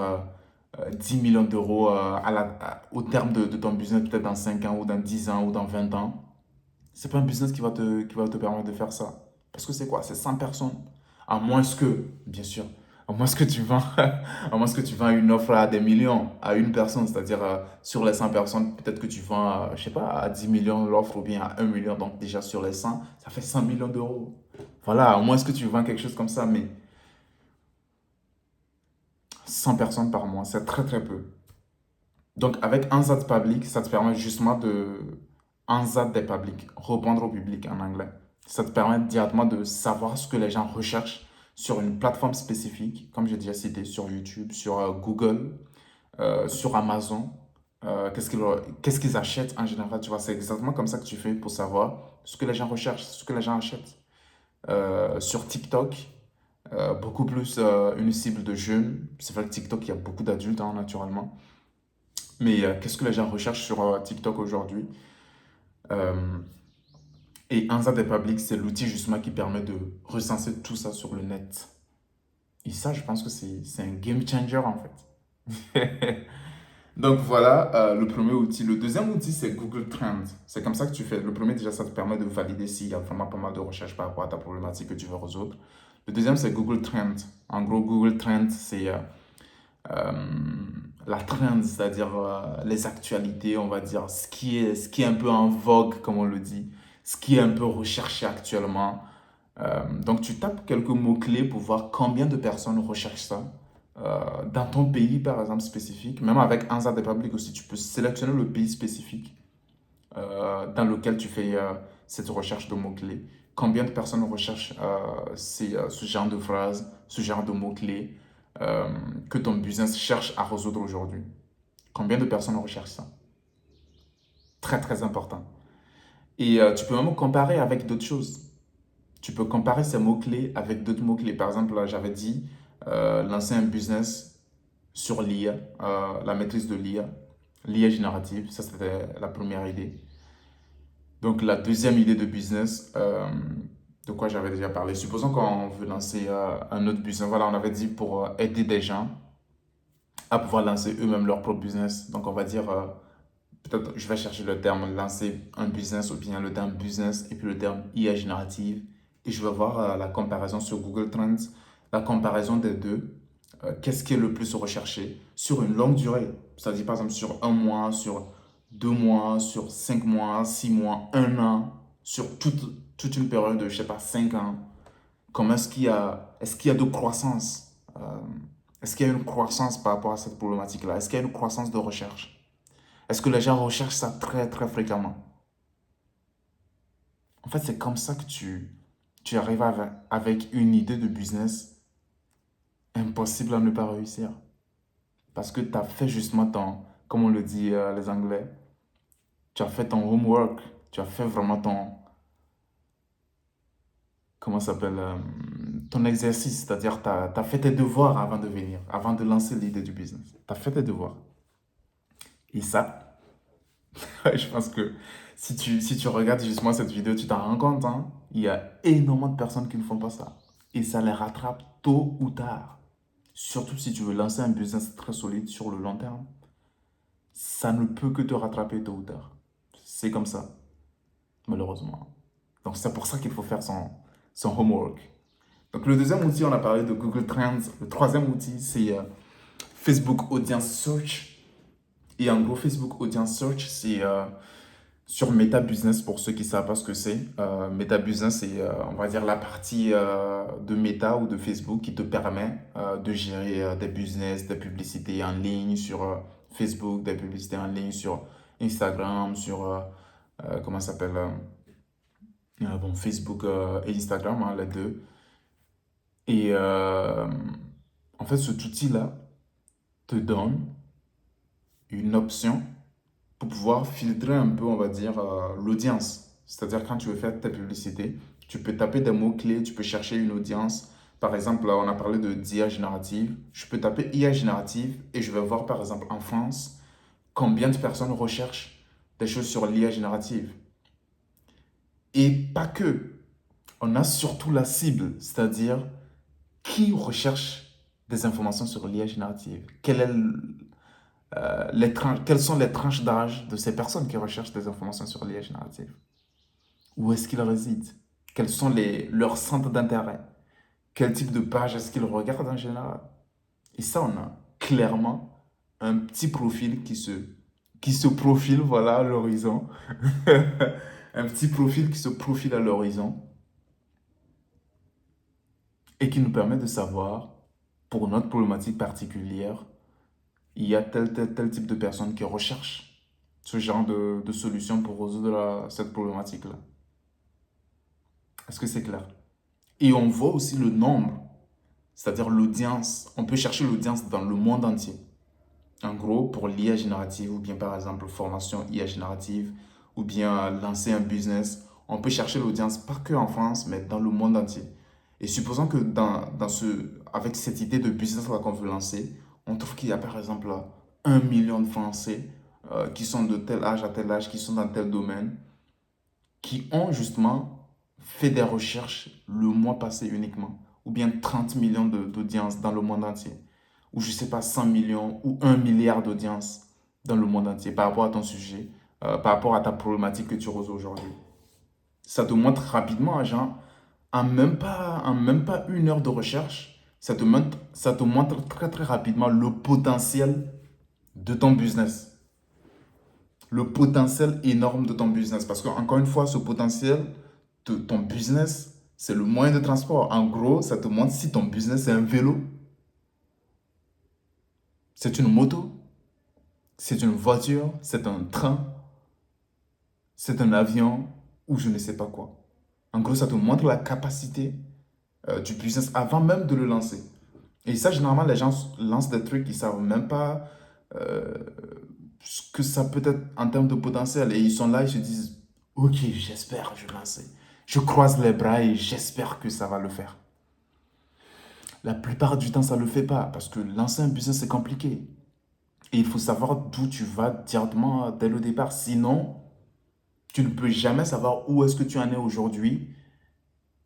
10 millions d'euros au terme de ton business, peut-être dans 5 ans ou dans 10 ans ou dans 20 ans. C'est pas un business qui va te permettre de faire ça. Parce que c'est quoi? C'est 100 personnes. À moins que, bien sûr, à moins que tu vends, à moins que tu vends une offre à des millions à une personne, c'est-à-dire sur les 100 personnes, peut-être que tu vends, je sais pas, à 10 millions l'offre ou bien à 1 million, donc déjà sur les 100 ça fait 100 millions d'euros. Voilà, à moins que tu vends quelque chose comme ça, mais 100 personnes par mois, c'est très très peu. Donc avec Ansat Public, ça te permet justement de Ansat des publics, répondre au public en anglais. Ça te permet directement de savoir ce que les gens recherchent sur une plateforme spécifique, comme j'ai déjà cité, sur YouTube, sur Google, sur Amazon. Qu'est-ce qu'ils achètent en général, tu vois, c'est exactement comme ça que tu fais pour savoir ce que les gens recherchent, ce que les gens achètent. Sur TikTok, beaucoup plus une cible de jeunes. C'est vrai que TikTok, il y a beaucoup d'adultes, hein, naturellement. Mais qu'est-ce que les gens recherchent sur TikTok aujourd'hui? Euh, et Answer the Public, c'est l'outil justement qui permet de recenser tout ça sur le net. Et ça, je pense que c'est un game changer en fait. Donc voilà, le premier outil. Le deuxième outil, c'est Google Trends. C'est comme ça que tu fais. Le premier, déjà, ça te permet de valider s'il y a vraiment pas mal de recherches par rapport à ta problématique que tu veux résoudre. Le deuxième, c'est Google Trends. En gros, Google Trends, c'est euh, la trend, c'est-à-dire les actualités, on va dire, ce qui est un peu en vogue, comme on le dit, ce qui est un peu recherché actuellement. Donc, tu tapes quelques mots-clés pour voir combien de personnes recherchent ça. Dans ton pays, par exemple, spécifique, même avec Answer the Public aussi, tu peux sélectionner le pays spécifique dans lequel tu fais cette recherche de mots-clés. Combien de personnes recherchent ce genre de phrases, ce genre de mots-clés que ton business cherche à résoudre aujourd'hui. Combien de personnes recherchent ça? Très, très important. Et tu peux même comparer avec d'autres choses. Tu peux comparer ces mots-clés avec d'autres mots-clés. Par exemple, là, j'avais dit lancer un business sur l'IA, la maîtrise de l'IA, l'IA générative. Ça, c'était la première idée. Donc, la deuxième idée de business, de quoi j'avais déjà parlé. Supposons qu'on veut lancer un autre business. Voilà, on avait dit pour aider des gens à pouvoir lancer eux-mêmes leur propre business. Donc, on va dire, peut-être, je vais chercher le terme lancer un business ou bien le terme business et puis le terme IA générative. Et je vais voir la comparaison sur Google Trends, la comparaison des deux. Qu'est-ce qui est le plus recherché sur une longue durée? C'est-à-dire, par exemple, sur un mois, sur 2 mois, sur 5 mois, 6 mois, un an, sur toute une période de, je sais pas, 5 ans. Comment est-ce qu'il y a de croissance? Est-ce qu'il y a une croissance par rapport à cette problématique-là? Est-ce qu'il y a une croissance de recherche? Est-ce que les gens recherchent ça très, très fréquemment? En fait, c'est comme ça que tu arrives avec une idée de business impossible à ne pas réussir. Parce que tu as fait justement comme on le dit les Anglais, tu as fait ton homework, tu as fait vraiment comment ça s'appelle, ton exercice, c'est-à-dire tu as fait tes devoirs avant de venir, avant de lancer l'idée du business. Tu as fait tes devoirs. Et ça, je pense que si tu regardes justement cette vidéo, tu t'en rends compte, hein, il y a énormément de personnes qui ne font pas ça. Et ça les rattrape tôt ou tard. Surtout si tu veux lancer un business très solide sur le long terme, ça ne peut que te rattraper tôt ou tard. C'est comme ça, malheureusement. Donc c'est pour ça qu'il faut faire son homework. Donc le deuxième outil, on a parlé de Google Trends. Le troisième outil, c'est Facebook Audience Search. Et en gros, Facebook Audience Search, c'est sur Meta Business, pour ceux qui ne savent pas ce que c'est. Meta Business, c'est, on va dire, la partie de Meta ou de Facebook qui te permet de gérer des business, des publicités en ligne sur Facebook, des publicités en ligne sur Instagram, sur, comment ça s'appelle, bon, Facebook et Instagram, hein, les deux. Et en fait, cet outil-là te donne une option pour pouvoir filtrer un peu, on va dire, l'audience. C'est-à-dire quand tu veux faire ta publicité, tu peux taper des mots-clés, tu peux chercher une audience. Par exemple, là, on a parlé de d'IA générative. Je peux taper IA générative et je vais voir, par exemple, en France, combien de personnes recherchent des choses sur l'IA générative. Et pas que. On a surtout la cible, c'est-à-dire qui recherche des informations sur l'IA générative. Quelles sont les tranches d'âge de ces personnes qui recherchent des informations sur l'IA générative? Où est-ce qu'ils résident? Quels sont leurs centres d'intérêt? Quel type de page est-ce qu'ils regardent en général? Et ça, on a clairement un petit profil qui se profile, voilà, à l'horizon. Un petit profil qui se profile à l'horizon et qui nous permet de savoir, pour notre problématique particulière, il y a tel type de personnes qui recherchent ce genre de solution pour résoudre cette problématique-là. Est-ce que c'est clair? Et on voit aussi le nombre, c'est-à-dire l'audience. On peut chercher l'audience dans le monde entier. En gros, pour l'IA générative, ou bien par exemple formation IA générative, ou bien lancer un business, On peut chercher l'audience pas que en France, mais dans le monde entier. Et supposons que avec cette idée de business-là qu'on veut lancer, on trouve qu'il y a par exemple 1 million de Français qui sont de tel âge à tel âge, qui sont dans tel domaine, qui ont justement fait des recherches le mois passé uniquement, ou bien 30 millions d'audience dans le monde entier, ou je ne sais pas, 100 millions ou 1 milliard d'audience dans le monde entier par rapport à ton sujet, par rapport à ta problématique que tu résous aujourd'hui. Ça te montre rapidement, genre, en même pas 1 heure de recherche, ça te montre très très rapidement le potentiel de ton business. Le potentiel énorme de ton business. Parce que, encore une fois, ce potentiel de ton business, c'est le moyen de transport. En gros, ça te montre si ton business est un vélo, c'est une moto, c'est une voiture, c'est un train, c'est un avion ou je ne sais pas quoi. En gros, ça te montre la capacité du business avant même de le lancer. Et ça, généralement, les gens lancent des trucs, ils ne savent même pas euh, ce que ça peut être en termes de potentiel. Et ils sont là, ils se disent, ok, j'espère, je vais lancer. Je croise les bras et j'espère que ça va le faire. La plupart du temps, ça ne le fait pas parce que lancer un business, c'est compliqué. Et il faut savoir d'où tu vas directement dès le départ. Sinon, tu ne peux jamais savoir où est-ce que tu en es aujourd'hui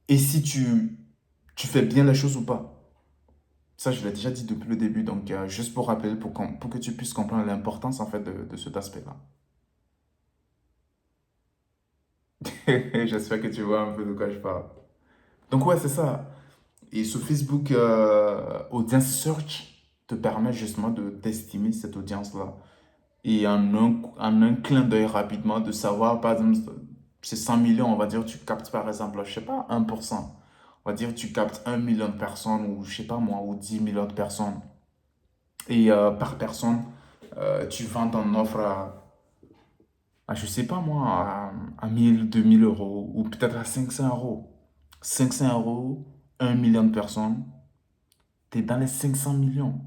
et si tu fais bien les choses ou pas. Ça, je l'ai déjà dit depuis le début. Donc, juste pour rappeler, pour que tu puisses comprendre l'importance en fait de cet aspect-là. J'espère que tu vois un peu de quoi je parle. Donc, ouais, c'est ça. Et ce Facebook Audience Search te permet justement d'estimer cette audience-là. Et en un clin d'œil rapidement, de savoir, par exemple, c'est 100 millions, on va dire, tu captes par exemple, je sais pas, 1%. On va dire, tu captes 1 million de personnes, ou je sais pas moi, ou 10 millions de personnes. Et par personne, tu vends ton offre je sais pas moi, à 1000, 2000 euros, ou peut-être à 500 euros. 500 euros, 1 million de personnes, tu es dans les 500 millions.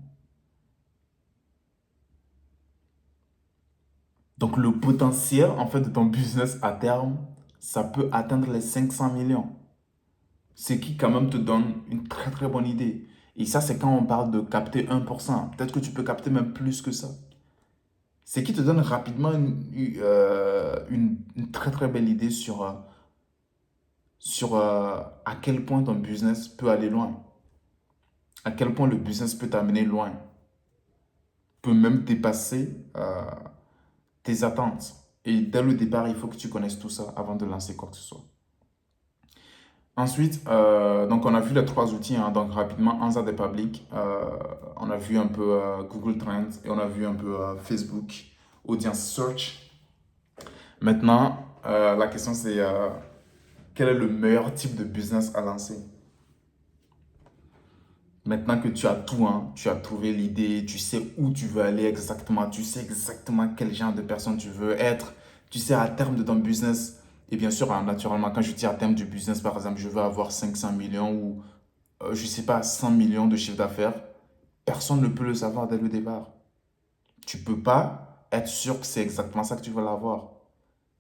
Donc le potentiel en fait de ton business à terme, ça peut atteindre les 500 millions. Ce qui quand même te donne une très très bonne idée. Et ça, c'est quand on parle de capter 1%. Peut-être que tu peux capter même plus que ça. Ce qui te donne rapidement une très très belle idée sur à quel point ton business peut aller loin. À quel point le business peut t'amener loin. Peut même dépasser tes attentes. Et dès le départ, il faut que tu connaisses tout ça avant de lancer quoi que ce soit. Ensuite, donc on a vu les trois outils, hein, donc rapidement, Answer the Public, on a vu un peu Google Trends et on a vu un peu Facebook Audience Search. Maintenant, la question c'est quel est le meilleur type de business à lancer? Maintenant que tu as tout, hein, tu as trouvé l'idée, tu sais où tu veux aller exactement, tu sais exactement quel genre de personne tu veux être, tu sais à terme de ton business, et bien sûr, hein, naturellement, quand je dis à terme du business, par exemple, je veux avoir 500 millions ou, je ne sais pas, 100 millions de chiffre d'affaires, personne ne peut le savoir dès le départ. Tu ne peux pas être sûr que c'est exactement ça que tu veux l'avoir.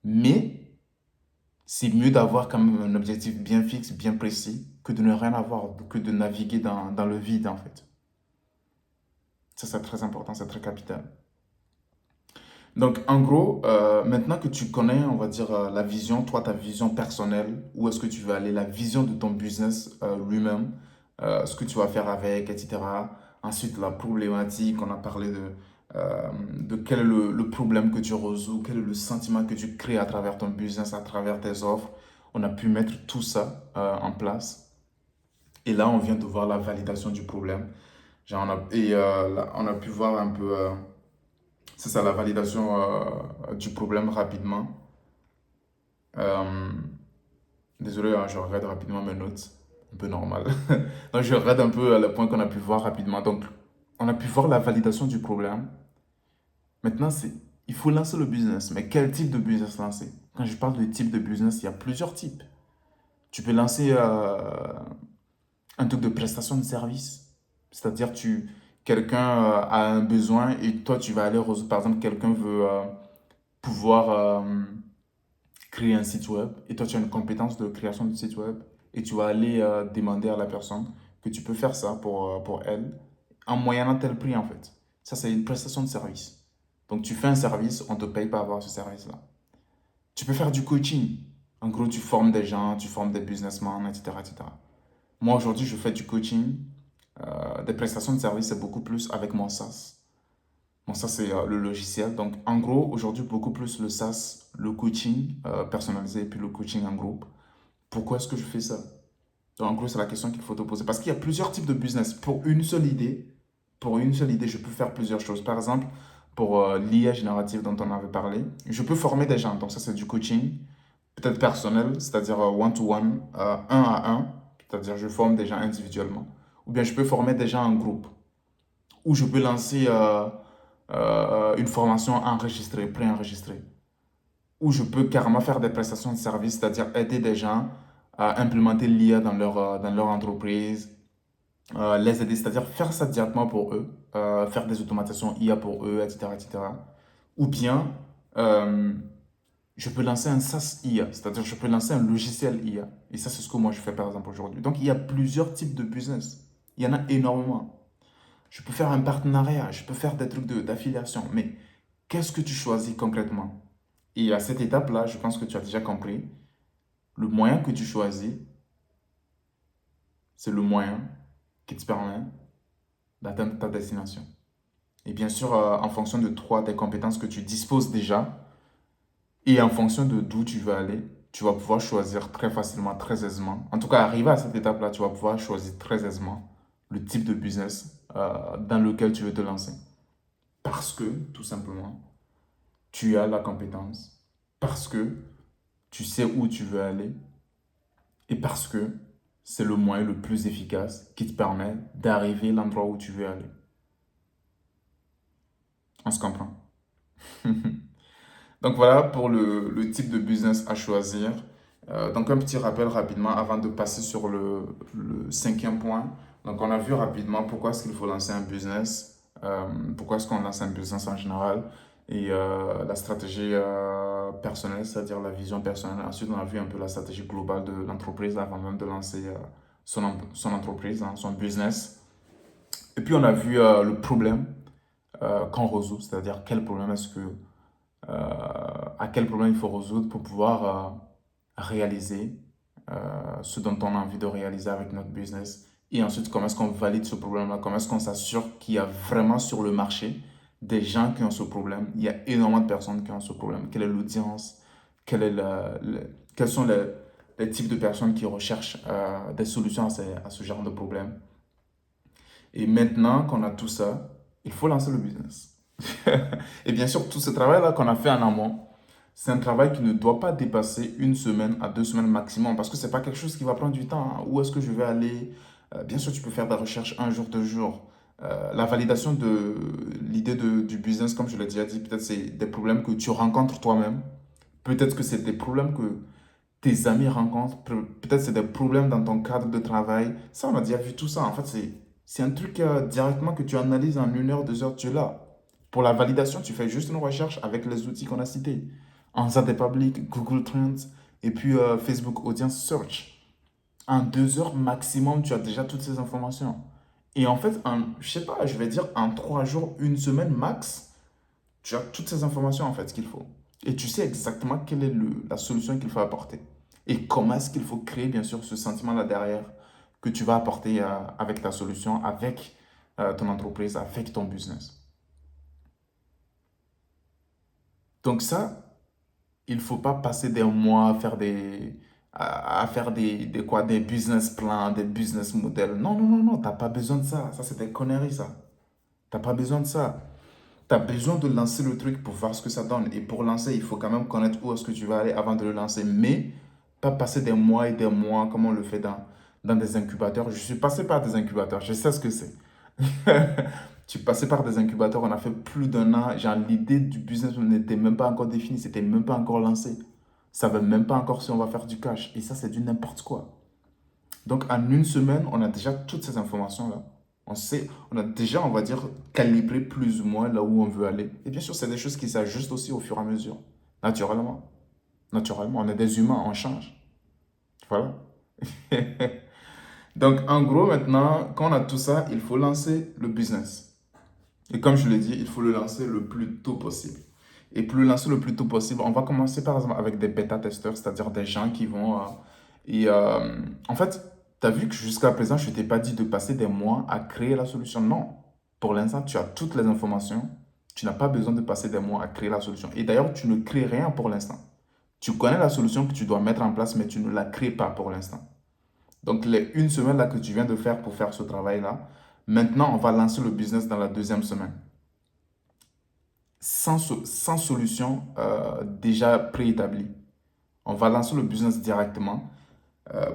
Mais c'est mieux d'avoir quand même un objectif bien fixe, bien précis, que de ne rien avoir, que de naviguer dans le vide, en fait. Ça, c'est très important, c'est très capital. Donc, en gros, maintenant que tu connais, on va dire, la vision, toi, ta vision personnelle, où est-ce que tu veux aller, la vision de ton business lui-même, ce que tu vas faire avec, etc. Ensuite, la problématique, on a parlé de quel est le problème que tu résous, quel est le sentiment que tu crées à travers ton business, à travers tes offres. On a pu mettre tout ça en place. Et là, on vient de voir la validation du problème. Genre, là, on a pu voir un peu, c'est ça, la validation du problème rapidement. Euh, Désolé, hein, je regarde rapidement mes notes, un peu normal. Donc, je regarde un peu le point qu'on a pu voir rapidement. Donc, on a pu voir la validation du problème. Maintenant, il faut lancer le business. Mais quel type de business lancer? Quand je parle de type de business, il y a plusieurs types. Tu peux lancer un truc de prestation de service. C'est-à-dire, quelqu'un a un besoin et toi, tu vas aller résoudre. Par exemple, quelqu'un veut pouvoir créer un site web et toi tu as une compétence de création de site web et tu vas aller demander à la personne que tu peux faire ça pour elle en moyennant tel prix en fait. Ça, c'est une prestation de service. Donc tu fais un service, on ne te paye pas à avoir ce service-là. Tu peux faire du coaching. En gros, tu formes des gens, tu formes des businessmen, etc. etc. Moi, aujourd'hui, je fais du coaching. Des prestations de service, c'est beaucoup plus avec mon SaaS. Mon SaaS, c'est le logiciel. Donc, en gros, aujourd'hui, beaucoup plus le SaaS, le coaching personnalisé, puis le coaching en groupe. Pourquoi est-ce que je fais ça? Donc, en gros, c'est la question qu'il faut te poser. Parce qu'il y a plusieurs types de business. Pour une seule idée, je peux faire plusieurs choses. Par exemple, pour l'IA générative dont on avait parlé, je peux former des gens. Donc, ça, c'est du coaching, peut-être personnel, c'est-à-dire one-to-one, un à un, c'est-à-dire je forme des gens individuellement. Ou bien je peux former des gens en groupe. Ou je peux lancer une formation enregistrée, préenregistrée. Ou je peux carrément faire des prestations de services, c'est-à-dire aider des gens à implémenter l'IA dans leur entreprise, les aider, c'est-à-dire faire ça directement pour eux, faire des automatisations IA pour eux, etc. etc. Ou bien, euh, je peux lancer un SaaS IA, c'est-à-dire je peux lancer un logiciel IA. Et ça, c'est ce que moi je fais par exemple aujourd'hui. Donc, il y a plusieurs types de business. Il y en a énormément. Je peux faire un partenariat, je peux faire des trucs d'affiliation, mais qu'est-ce que tu choisis concrètement? Et à cette étape-là, je pense que tu as déjà compris, le moyen que tu choisis, c'est le moyen qui te permet d'atteindre ta destination. Et bien sûr, en fonction de toi, des compétences que tu disposes déjà, et en fonction de d'où tu veux aller, tu vas pouvoir choisir très facilement, très aisément. En tout cas, arrivé à cette étape-là, tu vas pouvoir choisir très aisément le type de business dans lequel tu veux te lancer. Parce que, tout simplement, tu as la compétence, parce que tu sais où tu veux aller et parce que c'est le moyen le plus efficace qui te permet d'arriver à l'endroit où tu veux aller. On se comprend. Donc voilà pour le type de business à choisir. Donc un petit rappel rapidement avant de passer sur le cinquième point. Donc on a vu rapidement pourquoi est-ce qu'il faut lancer un business, pourquoi est-ce qu'on lance un business en général et la stratégie personnelle, c'est-à-dire la vision personnelle. Ensuite on a vu un peu la stratégie globale de l'entreprise avant même de lancer son entreprise, hein, son business. Et puis on a vu le problème qu'on résout, c'est-à-dire quel problème est-ce que à quel problème il faut résoudre pour pouvoir réaliser ce dont on a envie de réaliser avec notre business. Et ensuite, comment est-ce qu'on valide ce problème-là? Comment est-ce qu'on s'assure qu'il y a vraiment sur le marché des gens qui ont ce problème? Il y a énormément de personnes qui ont ce problème. Quelle est l'audience? Quels sont les types de personnes qui recherchent des solutions à ce genre de problème? Et maintenant qu'on a tout ça, il faut lancer le business. Et bien sûr, tout ce travail-là qu'on a fait en amont, c'est un travail qui ne doit pas dépasser une semaine à 2 semaines maximum parce que ce n'est pas quelque chose qui va prendre du temps, hein. Où est-ce que je vais aller? Bien sûr, tu peux faire des recherches un jour, 2 jours. La validation de l'idée du business, comme je l'ai déjà dit, peut-être c'est des problèmes que tu rencontres toi-même. Peut-être que c'est des problèmes que tes amis rencontrent. Peut-être c'est des problèmes dans ton cadre de travail. Ça, on a déjà vu tout ça. En fait, c'est un truc directement que tu analyses en 1 heure, 2 heures, tu es là. Pour la validation, tu fais juste une recherche avec les outils qu'on a cités. Answer Public, Google Trends et puis Facebook Audience Search. En 2 heures maximum, tu as déjà toutes ces informations. Et en fait, je sais pas, je vais dire en 3 jours, une semaine max, tu as toutes ces informations en fait qu'il faut. Et tu sais exactement quelle est la solution qu'il faut apporter. Et comment est-ce qu'il faut créer, bien sûr, ce sentiment-là derrière que tu vas apporter avec ta solution, avec ton entreprise, avec ton business. Donc ça, il ne faut pas passer des mois à faire des business plans, des business models. Non, non, non, non, tu n'as pas besoin de ça. Ça, c'est des conneries, ça. Tu n'as pas besoin de ça. Tu as besoin de lancer le truc pour voir ce que ça donne. Et pour lancer, il faut quand même connaître où est-ce que tu vas aller avant de le lancer. Mais pas passer des mois et des mois comme on le fait dans des incubateurs. Je suis passé par des incubateurs, je sais ce que c'est. Je suis passé par des incubateurs, on a fait plus d'1 an. Genre, l'idée du business n'était même pas encore définie, c'était même pas encore lancé. Ça ne veut même pas encore si on va faire du cash. Et ça, c'est du n'importe quoi. Donc, en une semaine, on a déjà toutes ces informations-là. On sait, on a déjà, on va dire, calibré plus ou moins là où on veut aller. Et bien sûr, c'est des choses qui s'ajustent aussi au fur et à mesure, naturellement. Naturellement, on est des humains, on change. Voilà. Donc, en gros, maintenant, quand on a tout ça, il faut lancer le business. Et comme je l'ai dit, il faut le lancer le plus tôt possible. Et pour le lancer le plus tôt possible, on va commencer par exemple avec des bêta-testeurs, c'est-à-dire des gens qui vont... en fait, tu as vu que jusqu'à présent, je ne t'ai pas dit de passer des mois à créer la solution. Non. Pour l'instant, tu as toutes les informations. Tu n'as pas besoin de passer des mois à créer la solution. Et d'ailleurs, tu ne crées rien pour l'instant. Tu connais la solution que tu dois mettre en place, mais tu ne la crées pas pour l'instant. Donc, les une semaine là que tu viens de faire pour faire ce travail-là, maintenant, on va lancer le business dans la deuxième semaine. Sans solution déjà préétablie. On va lancer le business directement.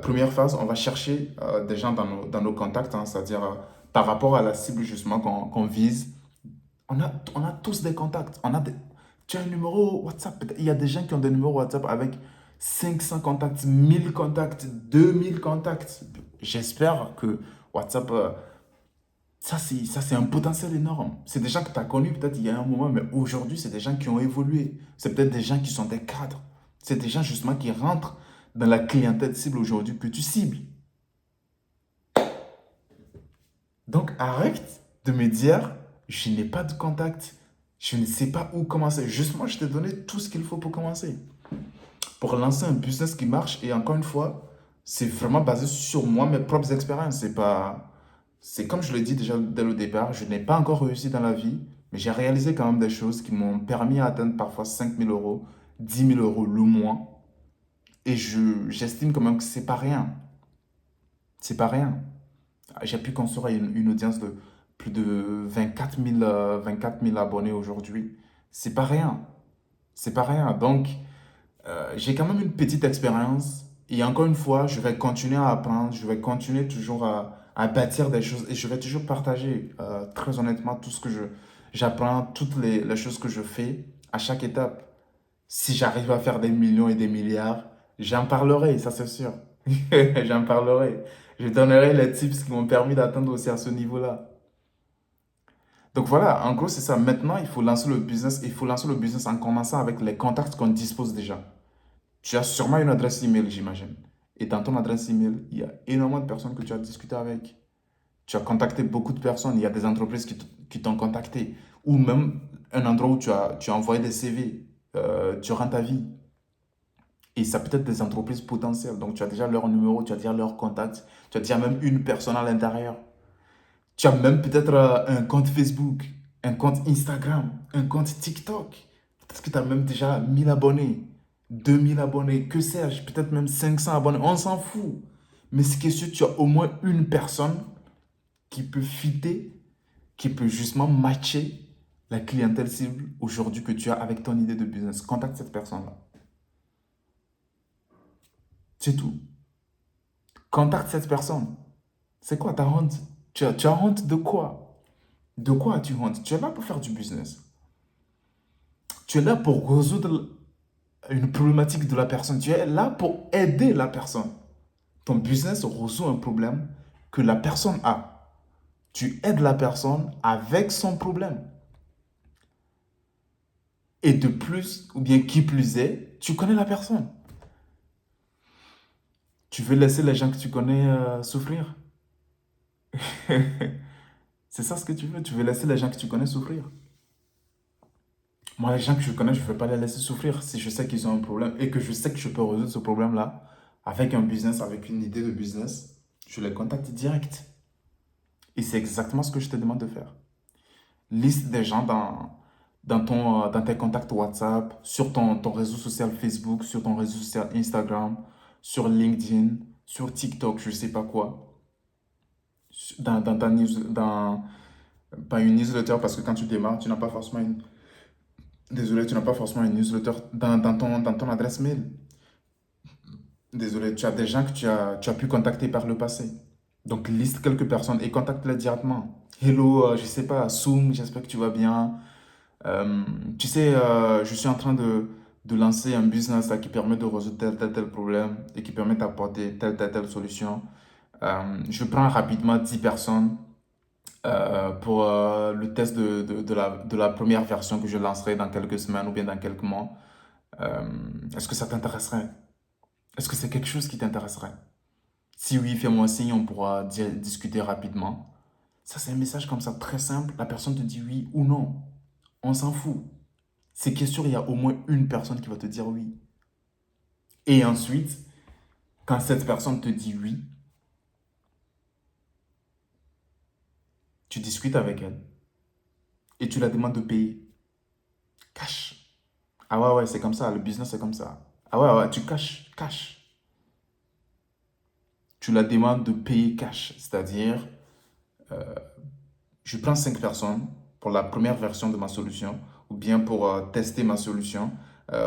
Première phase, on va chercher des gens dans nos contacts, hein, c'est-à-dire par rapport à la cible justement qu'on vise. On a tous des contacts. Tu as un numéro WhatsApp. Il y a des gens qui ont des numéros WhatsApp avec 500 contacts, 1000 contacts, 2000 contacts. J'espère que WhatsApp, ça, c'est un potentiel énorme. C'est des gens que tu as connus peut-être il y a un moment, mais aujourd'hui, c'est des gens qui ont évolué. C'est peut-être des gens qui sont des cadres. C'est des gens justement qui rentrent dans la clientèle cible aujourd'hui que tu cibles. Donc arrête de me dire, je n'ai pas de contact, je ne sais pas où commencer. Justement, je t'ai donné tout ce qu'il faut pour commencer. Pour lancer un business qui marche, et encore une fois, c'est vraiment basé sur moi, mes propres expériences. C'est pas... C'est comme je l'ai dit déjà dès le départ, je n'ai pas encore réussi dans la vie, mais j'ai réalisé quand même des choses qui m'ont permis d'atteindre parfois 5 000 euros, 10 000 euros le mois. Et j'estime quand même que c'est pas rien. C'est pas rien. J'ai pu construire une audience de plus de 24 000 abonnés aujourd'hui. C'est pas rien. C'est pas rien. Donc, j'ai quand même une petite expérience. Et encore une fois, je vais continuer à apprendre. Je vais continuer toujours à bâtir des choses. Et je vais toujours partager, très honnêtement, tout ce que j'apprends, toutes les choses que je fais à chaque étape. Si j'arrive à faire des millions et des milliards, j'en parlerai, ça c'est sûr. J'en parlerai. Je donnerai les tips qui m'ont permis d'atteindre aussi à ce niveau-là. Donc voilà, en gros, c'est ça. Maintenant, il faut lancer le business. Il faut lancer le business en commençant avec les contacts qu'on dispose déjà. Tu as sûrement une adresse email, j'imagine. Et dans ton adresse email, il y a énormément de personnes que tu as discuté avec. Tu as contacté beaucoup de personnes. Il y a des entreprises qui t'ont contacté. Ou même un endroit où tu as envoyé des CV durant ta vie. Et ça peut être des entreprises potentielles. Donc, tu as déjà leur numéro, tu as déjà leur contact, tu as déjà même une personne à l'intérieur. Tu as même peut-être un compte Facebook, un compte Instagram, un compte TikTok. Peut-être que tu as même déjà 1000 abonnés, 2000 abonnés, que sais-je, peut-être même 500 abonnés. On s'en fout. Mais ce qui est sûr, tu as au moins une personne qui peut fitter, qui peut justement matcher la clientèle cible aujourd'hui que tu as avec ton idée de business. Contacte cette personne-là. C'est tout. Contacte cette personne. C'est quoi ta honte? Tu as honte de quoi? De quoi as-tu honte? Tu es là pour faire du business. Tu es là pour résoudre une problématique de la personne. Tu es là pour aider la personne. Ton business résout un problème que la personne a. Tu aides la personne avec son problème. Et de plus, ou bien qui plus est, tu connais la personne. Tu veux laisser les gens que tu connais souffrir. C'est ça ce que tu veux. Tu veux laisser les gens que tu connais souffrir. Moi, les gens que je connais, je ne vais pas les laisser souffrir si je sais qu'ils ont un problème et que je sais que je peux résoudre ce problème-là avec un business, avec une idée de business. Je les contacte direct. Et c'est exactement ce que je te demande de faire. Liste des gens dans tes contacts WhatsApp, sur ton réseau social Facebook, sur ton réseau social Instagram, sur LinkedIn, sur TikTok, je ne sais pas quoi. Dans ta pas une newsletter parce que quand tu démarres, tu n'as pas forcément une... Désolé, tu n'as pas forcément une newsletter dans ton adresse mail. Désolé, tu as des gens que tu as pu contacter par le passé. Donc, liste quelques personnes et contacte-les directement. Hello, je sais pas, Soum, j'espère que tu vas bien. Tu sais, je suis en train de lancer un business là, qui permet de résoudre tel problème et qui permet d'apporter telle solution. Je prends rapidement 10 personnes pour le test de la première version que je lancerai dans quelques semaines ou bien dans quelques mois. Est-ce que ça t'intéresserait? Est-ce que c'est quelque chose qui t'intéresserait? Si oui, fais-moi signe, on pourra discuter rapidement. Ça, c'est un message comme ça, très simple. La personne te dit oui ou non. On s'en fout. C'est que sûr, il y a au moins une personne qui va te dire oui. Et ensuite, quand cette personne te dit oui, tu discutes avec elle et tu la demandes de payer. Cash. Ah ouais, ouais, c'est comme ça. Le business, c'est comme ça. Ah ouais, ouais, tu cash, cash. Tu la demandes de payer cash. C'est-à-dire, je prends 5 personnes pour la première version de ma solution ou bien pour tester ma solution,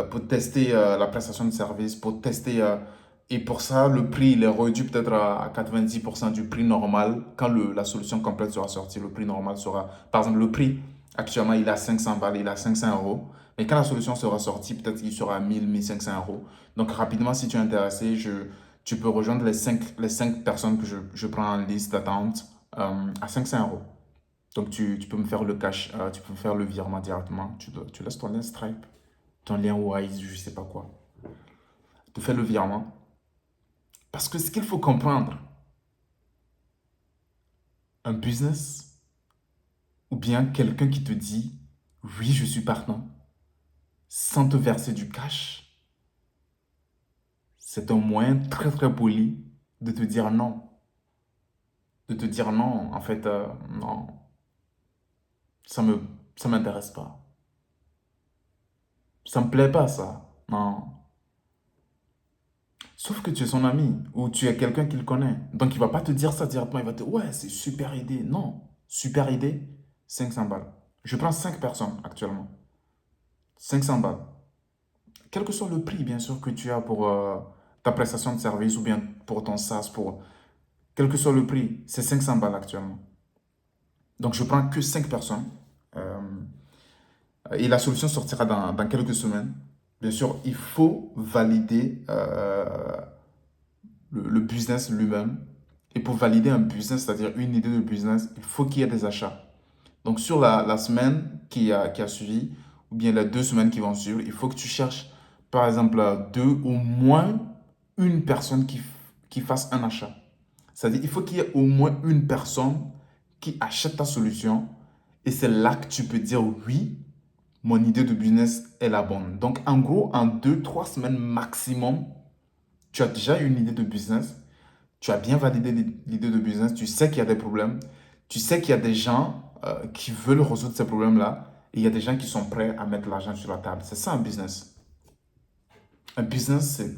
pour tester la prestation de service, pour tester. Et pour ça, le prix, il est réduit peut-être à 90% du prix normal. Quand la solution complète sera sortie, le prix normal sera. Par exemple, le prix, actuellement, il est à 500 balles, il est à 500 euros. Mais quand la solution sera sortie, peut-être qu'il sera à 1000, 1500 euros. Donc, rapidement, si tu es intéressé, tu peux rejoindre les cinq personnes que je prends en liste d'attente à 500 euros. Donc, tu peux me faire le cash, tu peux me faire le virement directement. Tu laisses ton lien Stripe, ton lien Wise, je sais pas quoi. Tu fais le virement. Parce que ce qu'il faut comprendre, un business ou bien quelqu'un qui te dit oui, je suis partant, sans te verser du cash, c'est un moyen très très poli de te dire non. De te dire non, en fait, non, ça me, ça m'intéresse pas. Ça me plaît pas ça. Non. Sauf que tu es son ami ou tu es quelqu'un qu'il connaît. Donc il va pas te dire ça directement. Il va te dire, ouais, c'est super idée. Non. Super idée, 500 balles. Je prends 5 personnes actuellement. 500 balles. Quel que soit le prix, bien sûr, que tu as pour ta prestation de service ou bien pour ton SaaS, quel que soit le prix, c'est 500 balles actuellement. Donc je prends que 5 personnes. Euh, et la solution sortira dans quelques semaines. Bien sûr, il faut valider le business lui-même. Et pour valider un business, c'est-à-dire une idée de business, il faut qu'il y ait des achats. Donc sur la semaine qui a suivi, ou bien les 2 semaines qui vont suivre, il faut que tu cherches, par exemple, au moins une personne qui fasse un achat. C'est-à-dire il faut qu'il y ait au moins une personne qui achète ta solution. Et c'est là que tu peux dire oui, mon idée de business est la bonne. Donc en gros, en 2, 3 semaines maximum, tu as déjà une idée de business, tu as bien validé l'idée de business, tu sais qu'il y a des problèmes, tu sais qu'il y a des gens qui veulent résoudre ces problèmes-là, et il y a des gens qui sont prêts à mettre l'argent sur la table. C'est ça un business. Un business, c'est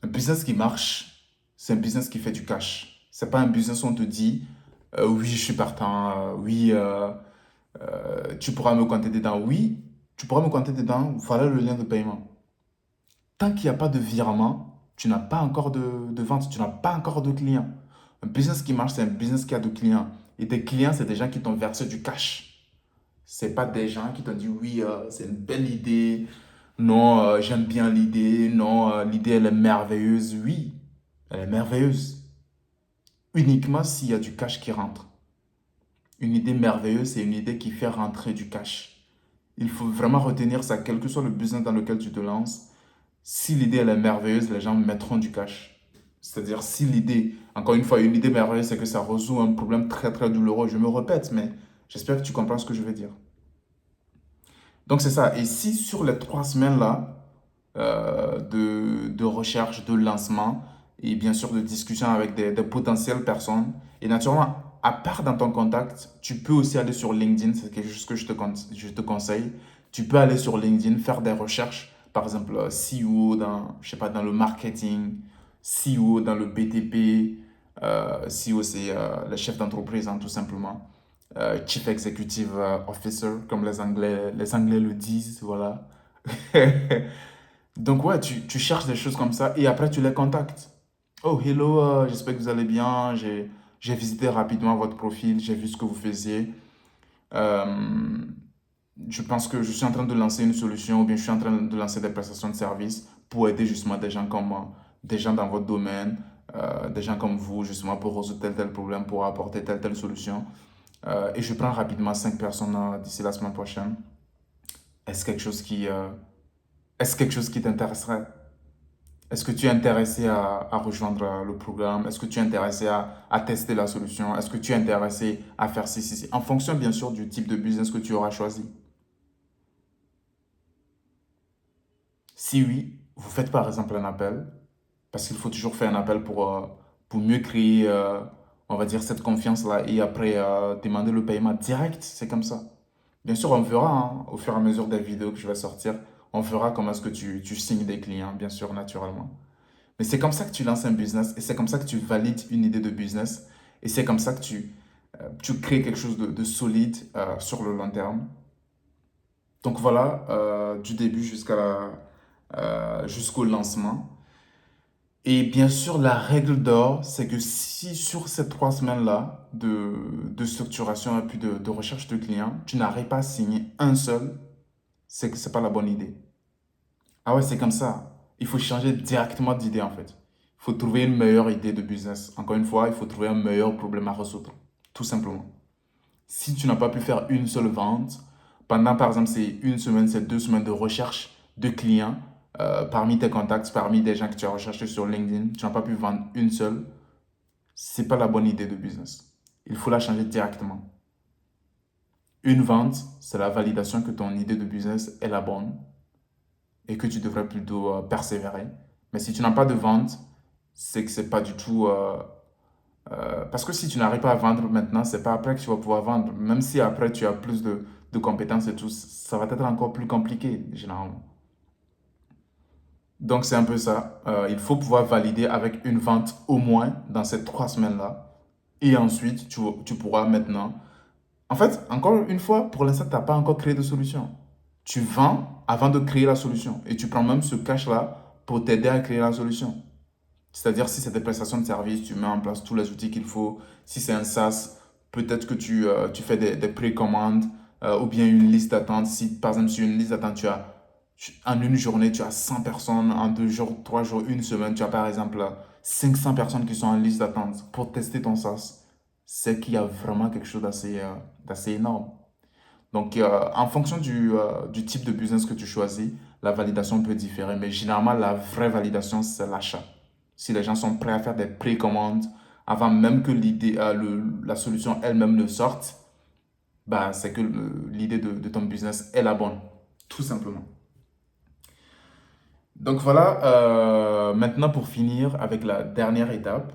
un business qui marche, c'est un business qui fait du cash. C'est pas un business où on te dit oui, je suis partant, oui, tu pourras me compter dedans. Oui, tu pourras me compter dedans, voilà le lien de paiement. Tant qu'il n'y a pas de virement, tu n'as pas encore de vente, tu n'as pas encore de clients. Un business qui marche, c'est un business qui a de clients. Et tes clients, c'est des gens qui t'ont versé du cash. C'est pas des gens qui t'ont dit oui, c'est une belle idée. Non, j'aime bien l'idée. Non, l'idée, elle est merveilleuse. Oui, elle est merveilleuse. Uniquement s'il y a du cash qui rentre. Une idée merveilleuse, c'est une idée qui fait rentrer du cash. Il faut vraiment retenir ça, quel que soit le business dans lequel tu te lances. Si l'idée elle est merveilleuse, les gens mettront du cash. C'est-à-dire si l'idée, encore une fois, une idée merveilleuse, c'est que ça résout un problème très très douloureux. Je me répète, mais j'espère que tu comprends ce que je veux dire. Donc c'est ça. Et si sur les 3 semaines-là de recherche, de lancement et bien sûr de discussion avec des potentielles personnes, et naturellement, à part dans ton contact, tu peux aussi aller sur LinkedIn, c'est quelque chose que je te conseille. Tu peux aller sur LinkedIn, faire des recherches, par exemple CEO dans, je sais pas, dans le marketing, CEO dans le BTP, CEO c'est le chef d'entreprise hein, tout simplement. Chief Executive Officer, comme les Anglais le disent, voilà. Donc ouais, tu cherches des choses comme ça et après tu les contactes. Oh, hello, j'espère que vous allez bien. J'ai visité rapidement votre profil, j'ai vu ce que vous faisiez. Euh, je pense que je suis en train de lancer une solution ou bien je suis en train de lancer des prestations de services pour aider justement des gens comme moi, des gens dans votre domaine, des gens comme vous, justement pour résoudre tel problème, pour apporter telle solution. Et je prends rapidement 5 personnes d'ici la semaine prochaine. Est-ce quelque chose Est-ce quelque chose qui t'intéresserait? Est-ce que tu es intéressé à rejoindre le programme? Est-ce que tu es intéressé à tester la solution? Est-ce que tu es intéressé à faire ci? En fonction, bien sûr, du type de business que tu auras choisi. Si oui, vous faites par exemple un appel, parce qu'il faut toujours faire un appel pour mieux créer, on va dire, cette confiance-là et après demander le paiement direct. C'est comme ça. Bien sûr, on verra hein, au fur et à mesure des vidéos que je vais sortir. On verra comment est-ce que tu signes des clients, bien sûr, naturellement. Mais c'est comme ça que tu lances un business et c'est comme ça que tu valides une idée de business et c'est comme ça que tu crées quelque chose de solide sur le long terme. Donc voilà, du début jusqu'au lancement. Et bien sûr, la règle d'or, c'est que si sur ces 3 semaines-là de structuration et puis de recherche de clients, tu n'arrives pas à signer un seul, c'est que ce n'est pas la bonne idée. Ah ouais, c'est comme ça. Il faut changer directement d'idée en fait. Il faut trouver une meilleure idée de business. Encore une fois, il faut trouver un meilleur problème à résoudre. Tout simplement. Si tu n'as pas pu faire une seule vente, pendant par exemple ces 1 semaine, ces 2 semaines de recherche de clients, parmi tes contacts, parmi des gens que tu as recherchés sur LinkedIn, tu n'as pas pu vendre une seule, c'est pas la bonne idée de business. Il faut la changer directement. Une vente, c'est la validation que ton idée de business est la bonne et que tu devrais plutôt persévérer. Mais si tu n'as pas de vente, c'est que c'est pas du tout. Parce que si tu n'arrives pas à vendre maintenant, c'est pas après que tu vas pouvoir vendre. Même si après tu as plus de compétences et tout, ça va être encore plus compliqué, généralement. Donc c'est un peu ça. Il faut pouvoir valider avec une vente au moins dans ces 3 semaines-là. Et ensuite, tu pourras maintenant. En fait, encore une fois, pour l'instant, tu n'as pas encore créé de solution. Tu vends avant de créer la solution. Et tu prends même ce cash-là pour t'aider à créer la solution. C'est-à-dire, si c'est des prestations de service, tu mets en place tous les outils qu'il faut. Si c'est un SaaS, peut-être que tu fais des précommandes ou bien une liste d'attente. Si, par exemple, sur une liste d'attente, en une journée, tu as 100 personnes, en 2 jours, 3 jours, une semaine, tu as par exemple 500 personnes qui sont en liste d'attente pour tester ton SaaS. C'est qu'il y a vraiment quelque chose d'assez énorme. Donc, en fonction du type de business que tu choisis, la validation peut différer. Mais généralement, la vraie validation, c'est l'achat. Si les gens sont prêts à faire des précommandes avant même que la solution elle-même ne sorte, bah, c'est que l'idée de ton business est la bonne. Tout simplement. Donc voilà, maintenant pour finir avec la dernière étape,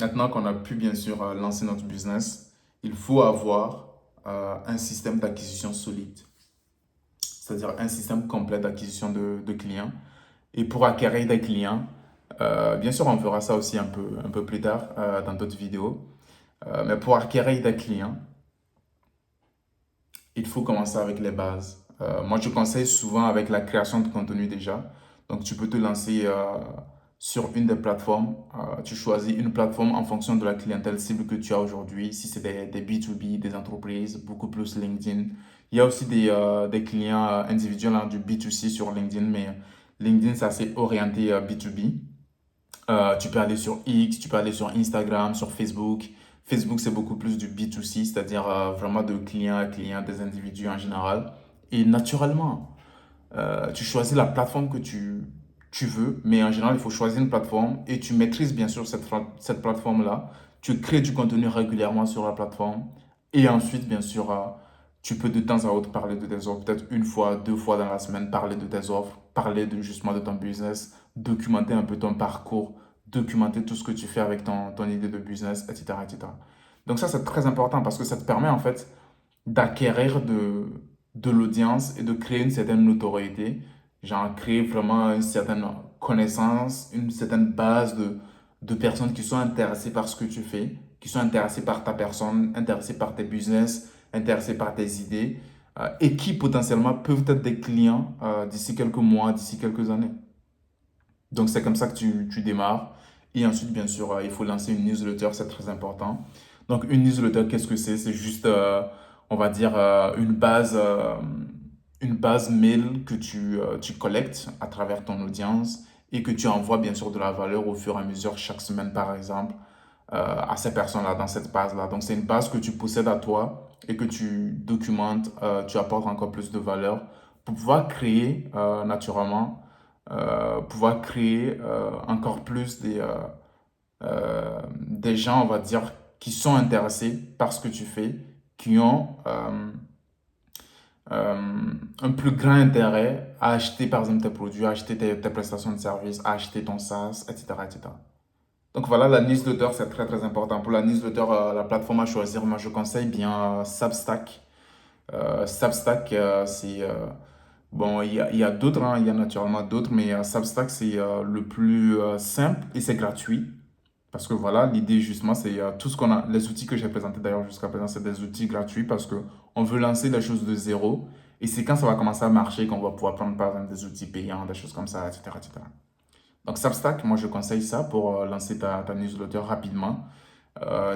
maintenant qu'on a pu bien sûr lancer notre business, il faut avoir un système d'acquisition solide, c'est-à-dire un système complet d'acquisition de clients. Et pour acquérir des clients, bien sûr on fera ça aussi un peu plus tard dans d'autres vidéos, mais pour acquérir des clients, il faut commencer avec les bases. Moi, je conseille souvent avec la création de contenu déjà. Donc, tu peux te lancer sur une des plateformes. Tu choisis une plateforme en fonction de la clientèle cible que tu as aujourd'hui. Si c'est des B2B, des entreprises, beaucoup plus LinkedIn. Il y a aussi des clients individuels, hein, du B2C sur LinkedIn, mais LinkedIn, c'est assez orienté B2B. Tu peux aller sur X, tu peux aller sur Instagram, sur Facebook. Facebook, c'est beaucoup plus du B2C, c'est-à-dire vraiment de client à client, des individus en général. Et naturellement, tu choisis la plateforme que tu veux, mais en général, il faut choisir une plateforme et tu maîtrises bien sûr cette plateforme-là. Tu crées du contenu régulièrement sur la plateforme et ensuite, bien sûr, tu peux de temps à autre parler de tes offres, peut-être une fois, 2 fois dans la semaine, parler de tes offres, parler justement de ton business, documenter un peu ton parcours, documenter tout ce que tu fais avec ton idée de business, etc., etc. Donc ça, c'est très important parce que ça te permet en fait d'acquérir de l'audience et de créer une certaine notoriété, genre créer vraiment une certaine connaissance, une certaine base de personnes qui sont intéressées par ce que tu fais, qui sont intéressées par ta personne, intéressées par tes business, intéressées par tes idées, et qui potentiellement peuvent être des clients d'ici quelques mois, d'ici quelques années. Donc c'est comme ça que tu démarres. Et ensuite, bien sûr, il faut lancer une newsletter, c'est très important. Donc une newsletter, qu'est-ce que c'est? C'est juste, on va dire, une base mail que tu collectes à travers ton audience et que tu envoies bien sûr de la valeur au fur et à mesure chaque semaine, par exemple, à ces personnes-là, dans cette base-là. Donc c'est une base que tu possèdes à toi et que tu documentes, tu apportes encore plus de valeur pour pouvoir créer naturellement, pouvoir créer encore plus des gens, on va dire, qui sont intéressés par ce que tu fais, qui ont un plus grand intérêt à acheter par exemple tes produits, à acheter tes prestations de services, à acheter ton SaaS, etc., etc. Donc voilà, la newsletter, c'est très très important. Pour la newsletter, la plateforme à choisir, moi je conseille bien Substack. Substack, bon, il y a d'autres, hein, il y a naturellement d'autres, mais Substack, c'est le plus simple et c'est gratuit. Parce que voilà, l'idée justement, c'est tout ce qu'on a, les outils que j'ai présentés d'ailleurs jusqu'à présent, c'est des outils gratuits parce que on veut lancer les choses de zéro. Et c'est quand ça va commencer à marcher qu'on va pouvoir prendre par exemple des outils payants, des choses comme ça, etc., etc. Donc Substack, moi je conseille ça pour lancer ta newsletter rapidement.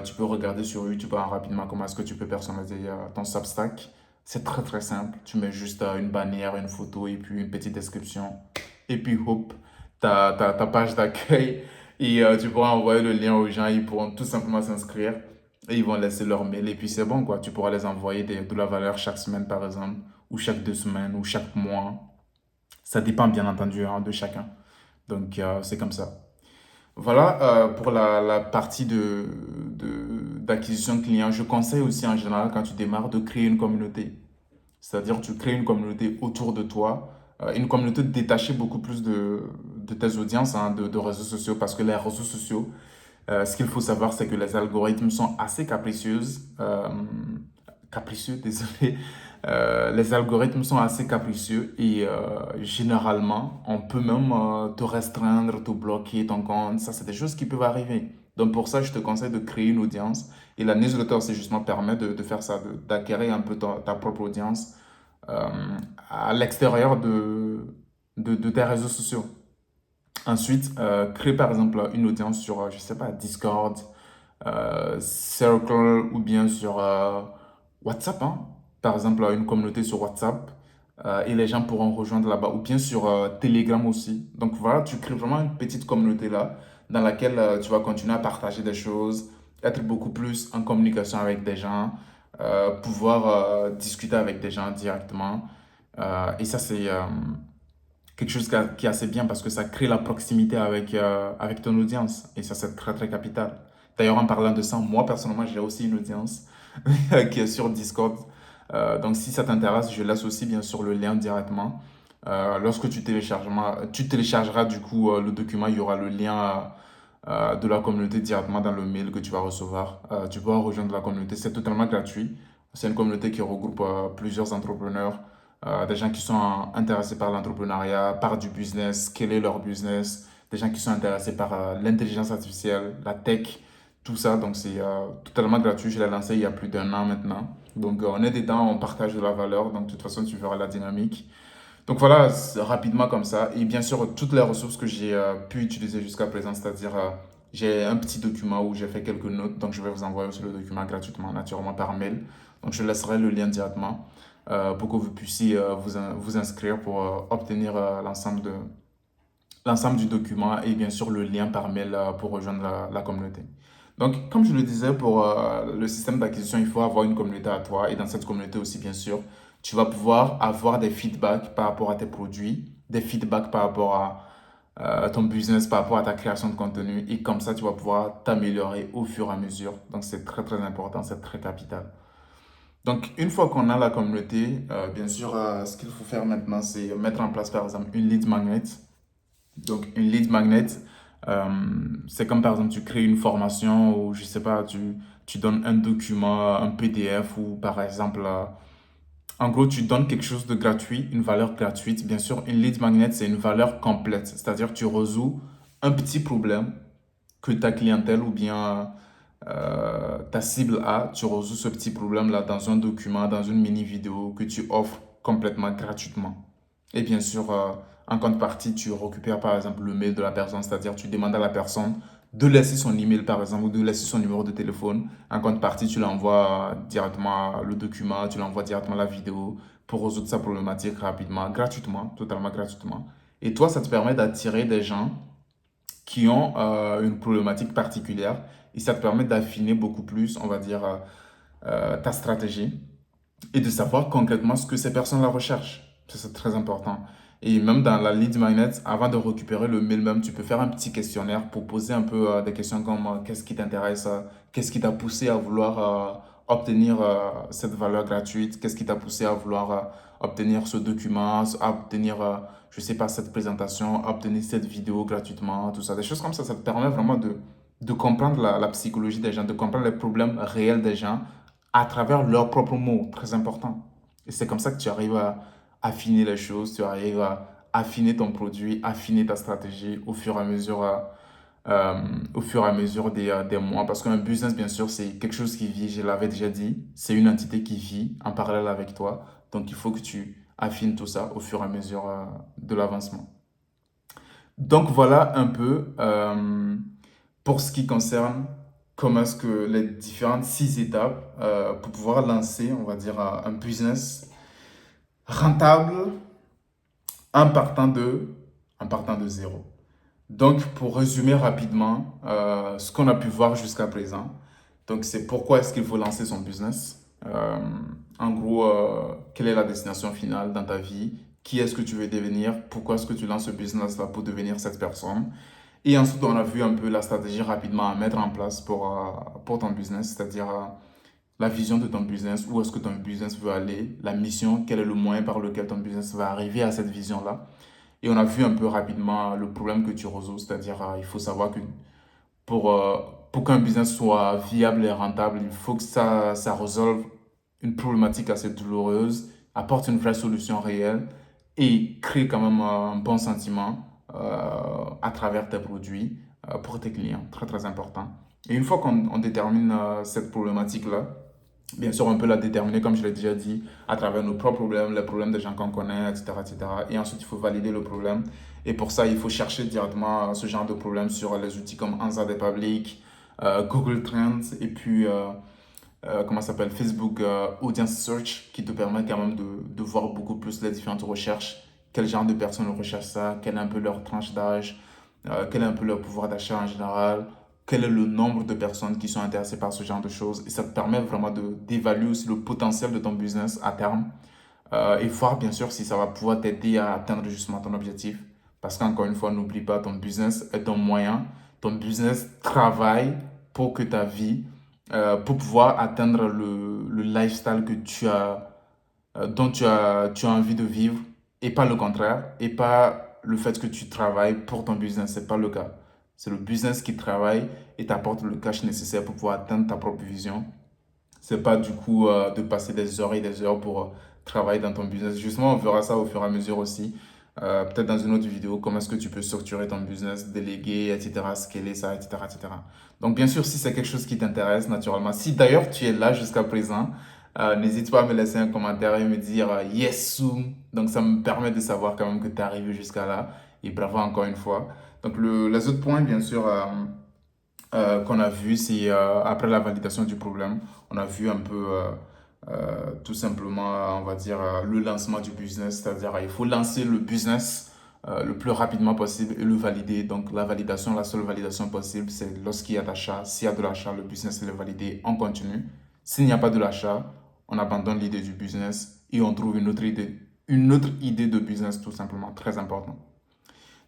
Tu peux regarder sur YouTube hein, rapidement comment est-ce que tu peux personnaliser ton Substack. C'est très très simple. Tu mets juste une bannière, une photo et puis une petite description. Et puis hop, ta page d'accueil. Et tu pourras envoyer le lien aux gens. Ils pourront tout simplement s'inscrire. Et ils vont laisser leur mail. Et puis c'est bon quoi. Tu pourras les envoyer de la valeur chaque semaine par exemple. Ou chaque 2 semaines. Ou chaque mois. Ça dépend bien entendu hein, de chacun. Donc c'est comme ça. Voilà pour la partie d'acquisition client. Je conseille aussi en général quand tu démarres de créer une communauté. C'est-à-dire tu crées une communauté autour de toi, une communauté détachée beaucoup plus de tes audiences, hein, de réseaux sociaux, parce que les réseaux sociaux, ce qu'il faut savoir, c'est que les algorithmes sont assez capricieux, désolé. Les algorithmes sont assez capricieux et généralement, on peut même te restreindre, te bloquer ton compte. Ça, c'est des choses qui peuvent arriver. Donc pour ça, je te conseille de créer une audience. Et la newsletter, c'est justement permet de faire ça, d'acquérir un peu ta propre audience euh, à l'extérieur de tes réseaux sociaux. Ensuite, crée par exemple une audience sur, je sais pas, Discord, Circle ou bien sur WhatsApp, hein. Par exemple, une communauté sur WhatsApp et les gens pourront rejoindre là-bas ou bien sur Telegram aussi. Donc voilà, tu crées vraiment une petite communauté là dans laquelle tu vas continuer à partager des choses, être beaucoup plus en communication avec des gens, pouvoir discuter avec des gens directement. Et ça, c'est quelque chose qui est assez bien parce que ça crée la proximité avec ton audience. Et ça, c'est très, très capital. D'ailleurs, en parlant de ça, moi, personnellement, j'ai aussi une audience qui est sur Discord. Donc, si ça t'intéresse, je laisse aussi, bien sûr, le lien directement. Lorsque tu téléchargeras du coup le document, il y aura le lien de la communauté directement dans le mail que tu vas recevoir. Tu pourras rejoindre la communauté, c'est totalement gratuit. C'est une communauté qui regroupe plusieurs entrepreneurs, des gens qui sont intéressés par l'entrepreneuriat, par du business, quel est leur business, des gens qui sont intéressés par l'intelligence artificielle, la tech, tout ça. Donc c'est totalement gratuit. Je l'ai lancé il y a plus d'1 an maintenant. Donc on est dedans, on partage de la valeur. Donc de toute façon, tu verras la dynamique. Donc voilà, rapidement comme ça. Et bien sûr, toutes les ressources que j'ai pu utiliser jusqu'à présent, c'est-à-dire j'ai un petit document où j'ai fait quelques notes, donc je vais vous envoyer aussi le document gratuitement, naturellement par mail. Donc je laisserai le lien directement pour que vous puissiez vous inscrire pour obtenir l'ensemble du document et bien sûr le lien par mail pour rejoindre la communauté. Donc, comme je le disais, pour le système d'acquisition, il faut avoir une communauté à toi et dans cette communauté aussi, bien sûr, tu vas pouvoir avoir des feedbacks par rapport à tes produits, des feedbacks par rapport à ton business, par rapport à ta création de contenu et comme ça, tu vas pouvoir t'améliorer au fur et à mesure. Donc, c'est très, très important, c'est très capital. Donc, une fois qu'on a la communauté, bien sûr, ce qu'il faut faire maintenant, c'est mettre en place, par exemple, une lead magnet. Donc, une lead magnet, euh, c'est comme par exemple, tu crées une formation ou je sais pas, tu donnes un document, un PDF ou par exemple, en gros, tu donnes quelque chose de gratuit, une valeur gratuite. Bien sûr, une lead magnet, c'est une valeur complète, c'est-à-dire tu résous un petit problème que ta clientèle ou bien ta cible a, tu résous ce petit problème-là dans un document, dans une mini vidéo que tu offres complètement gratuitement. Et bien sûr, en contrepartie, tu récupères par exemple le mail de la personne, c'est-à-dire tu demandes à la personne de laisser son email par exemple ou de laisser son numéro de téléphone. En contrepartie, tu l'envoies directement le document, tu l'envoies directement la vidéo pour résoudre sa problématique rapidement, gratuitement, totalement gratuitement. Et toi, ça te permet d'attirer des gens qui ont une problématique particulière et ça te permet d'affiner beaucoup plus, on va dire, ta stratégie et de savoir concrètement ce que ces personnes-là recherchent. Ça, c'est très important. Et même dans la lead magnet, avant de récupérer le mail même, tu peux faire un petit questionnaire pour poser un peu des questions comme qu'est-ce qui t'intéresse, qu'est-ce qui t'a poussé à vouloir obtenir cette valeur gratuite, qu'est-ce qui t'a poussé à vouloir obtenir ce document, à obtenir, je sais pas, cette présentation, à obtenir cette vidéo gratuitement, tout ça. Des choses comme ça te permet vraiment de comprendre la psychologie des gens, de comprendre les problèmes réels des gens à travers leurs propres mots, très important. Et c'est comme ça que tu arrives à affiner les choses, tu arrives à affiner ton produit, affiner ta stratégie euh, au fur et à mesure des mois. Parce qu'un business, bien sûr, c'est quelque chose qui vit, je l'avais déjà dit, c'est une entité qui vit en parallèle avec toi. Donc, il faut que tu affines tout ça au fur et à mesure de l'avancement. Donc, voilà un peu pour ce qui concerne comment est-ce que les différentes 6 étapes pour pouvoir lancer, on va dire, un business rentable en partant en partant de zéro. Donc, pour résumer rapidement ce qu'on a pu voir jusqu'à présent, donc c'est pourquoi est-ce qu'il faut lancer son business. En gros, quelle est la destination finale dans ta vie? Qui est-ce que tu veux devenir? Pourquoi est-ce que tu lances ce business-là pour devenir cette personne? Et ensuite, on a vu un peu la stratégie rapidement à mettre en place pour ton business, c'est-à-dire la vision de ton business, où est-ce que ton business veut aller, la mission, quel est le moyen par lequel ton business va arriver à cette vision-là. Et on a vu un peu rapidement le problème que tu résous, c'est-à-dire il faut savoir que pour, euh, pour qu'un business soit viable et rentable, il faut que ça résolve une problématique assez douloureuse, apporte une vraie solution réelle et crée quand même un bon sentiment à travers tes produits pour tes clients. Très, très important. Et une fois qu'on détermine cette problématique-là, bien sûr, on peut la déterminer, comme je l'ai déjà dit, à travers nos propres problèmes, les problèmes des gens qu'on connaît, etc., etc. Et ensuite, il faut valider le problème. Et pour ça, il faut chercher directement ce genre de problème sur les outils comme Answer the Public, Google Trends, et puis, comment ça s'appelle, Facebook Audience Search, qui te permet quand même de voir beaucoup plus les différentes recherches. Quel genre de personnes recherchent ça, quelle est un peu leur tranche d'âge, quel est un peu leur pouvoir d'achat en général, quel est le nombre de personnes qui sont intéressées par ce genre de choses. Et ça te permet vraiment d'évaluer aussi le potentiel de ton business à terme et voir bien sûr si ça va pouvoir t'aider à atteindre justement ton objectif. Parce qu'encore une fois, n'oublie pas, ton business est ton moyen. Ton business travaille pour que ta vie, pour pouvoir atteindre le lifestyle que dont tu as envie de vivre et pas le contraire, et pas le fait que tu travailles pour ton business. C'est pas le cas. C'est le business qui travaille et t'apporte le cash nécessaire pour pouvoir atteindre ta propre vision. C'est pas du coup de passer des heures et des heures pour travailler dans ton business. Justement, on verra ça au fur et à mesure aussi. Peut-être dans une autre vidéo, comment est-ce que tu peux structurer ton business, déléguer, etc., scaler ça, etc., etc. Donc, bien sûr, si c'est quelque chose qui t'intéresse, naturellement, si d'ailleurs tu es là jusqu'à présent, n'hésite pas à me laisser un commentaire et me dire yes, soon. Donc, ça me permet de savoir quand même que tu es arrivé jusqu'à là. Et bravo encore une fois. Donc, les autres points, bien sûr, qu'on a vu, c'est après la validation du problème, on a vu un peu tout simplement, on va dire, le lancement du business, c'est-à-dire il faut lancer le business le plus rapidement possible et le valider. Donc la validation, la seule validation possible, c'est lorsqu'il y a d'achat. S'il y a de l'achat, le business est validé, on continue. S'il n'y a pas de l'achat, on abandonne l'idée du business et on trouve une autre idée de business tout simplement, très important.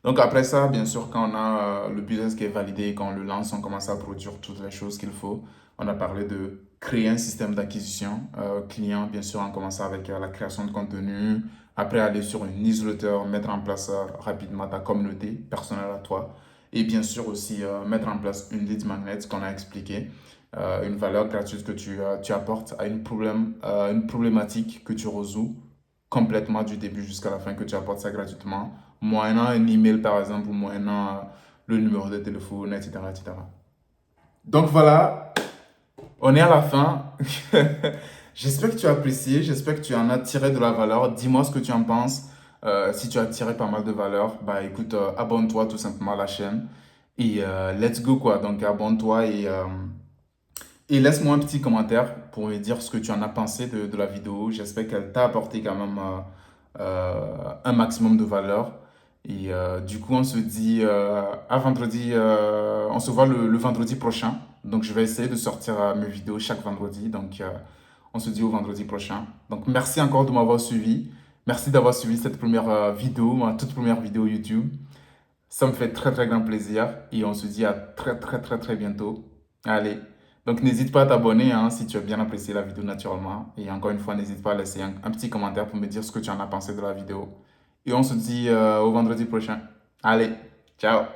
Donc après ça, bien sûr, quand on a le business qui est validé, quand on le lance, on commence à produire toutes les choses qu'il faut. On a parlé de créer un système d'acquisition client, bien sûr, en commençant avec la création de contenu. Après, aller sur une newsletter, mettre en place rapidement ta communauté personnelle à toi. Et bien sûr aussi mettre en place une lead magnet qu'on a expliqué, une valeur gratuite que tu apportes à une problématique que tu résous complètement du début jusqu'à la fin, que tu apportes ça gratuitement moyennant un email par exemple ou moyennant le numéro de téléphone, etc., etc. Donc voilà, on est à la fin. J'espère que tu as apprécié, j'espère que tu en as tiré de la valeur. Dis-moi ce que tu en penses. Si tu as tiré pas mal de valeur, bah écoute, abonne-toi tout simplement à la chaîne. Et let's go quoi. Donc abonne-toi et laisse-moi un petit commentaire pour me dire ce que tu en as pensé de la vidéo. J'espère qu'elle t'a apporté quand même un maximum de valeur. Et du coup, on se dit à vendredi, on se voit le vendredi prochain. Donc, je vais essayer de sortir mes vidéos chaque vendredi. Donc, on se dit au vendredi prochain. Donc, merci encore de m'avoir suivi. Merci d'avoir suivi cette première vidéo, ma toute première vidéo YouTube. Ça me fait très très grand plaisir et on se dit à très très très très bientôt. Allez, donc n'hésite pas à t'abonner hein, si tu as bien apprécié la vidéo naturellement. Et encore une fois, n'hésite pas à laisser un petit commentaire pour me dire ce que tu en as pensé de la vidéo. Et on se dit au vendredi prochain. Allez, ciao,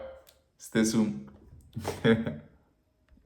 c'était Soum.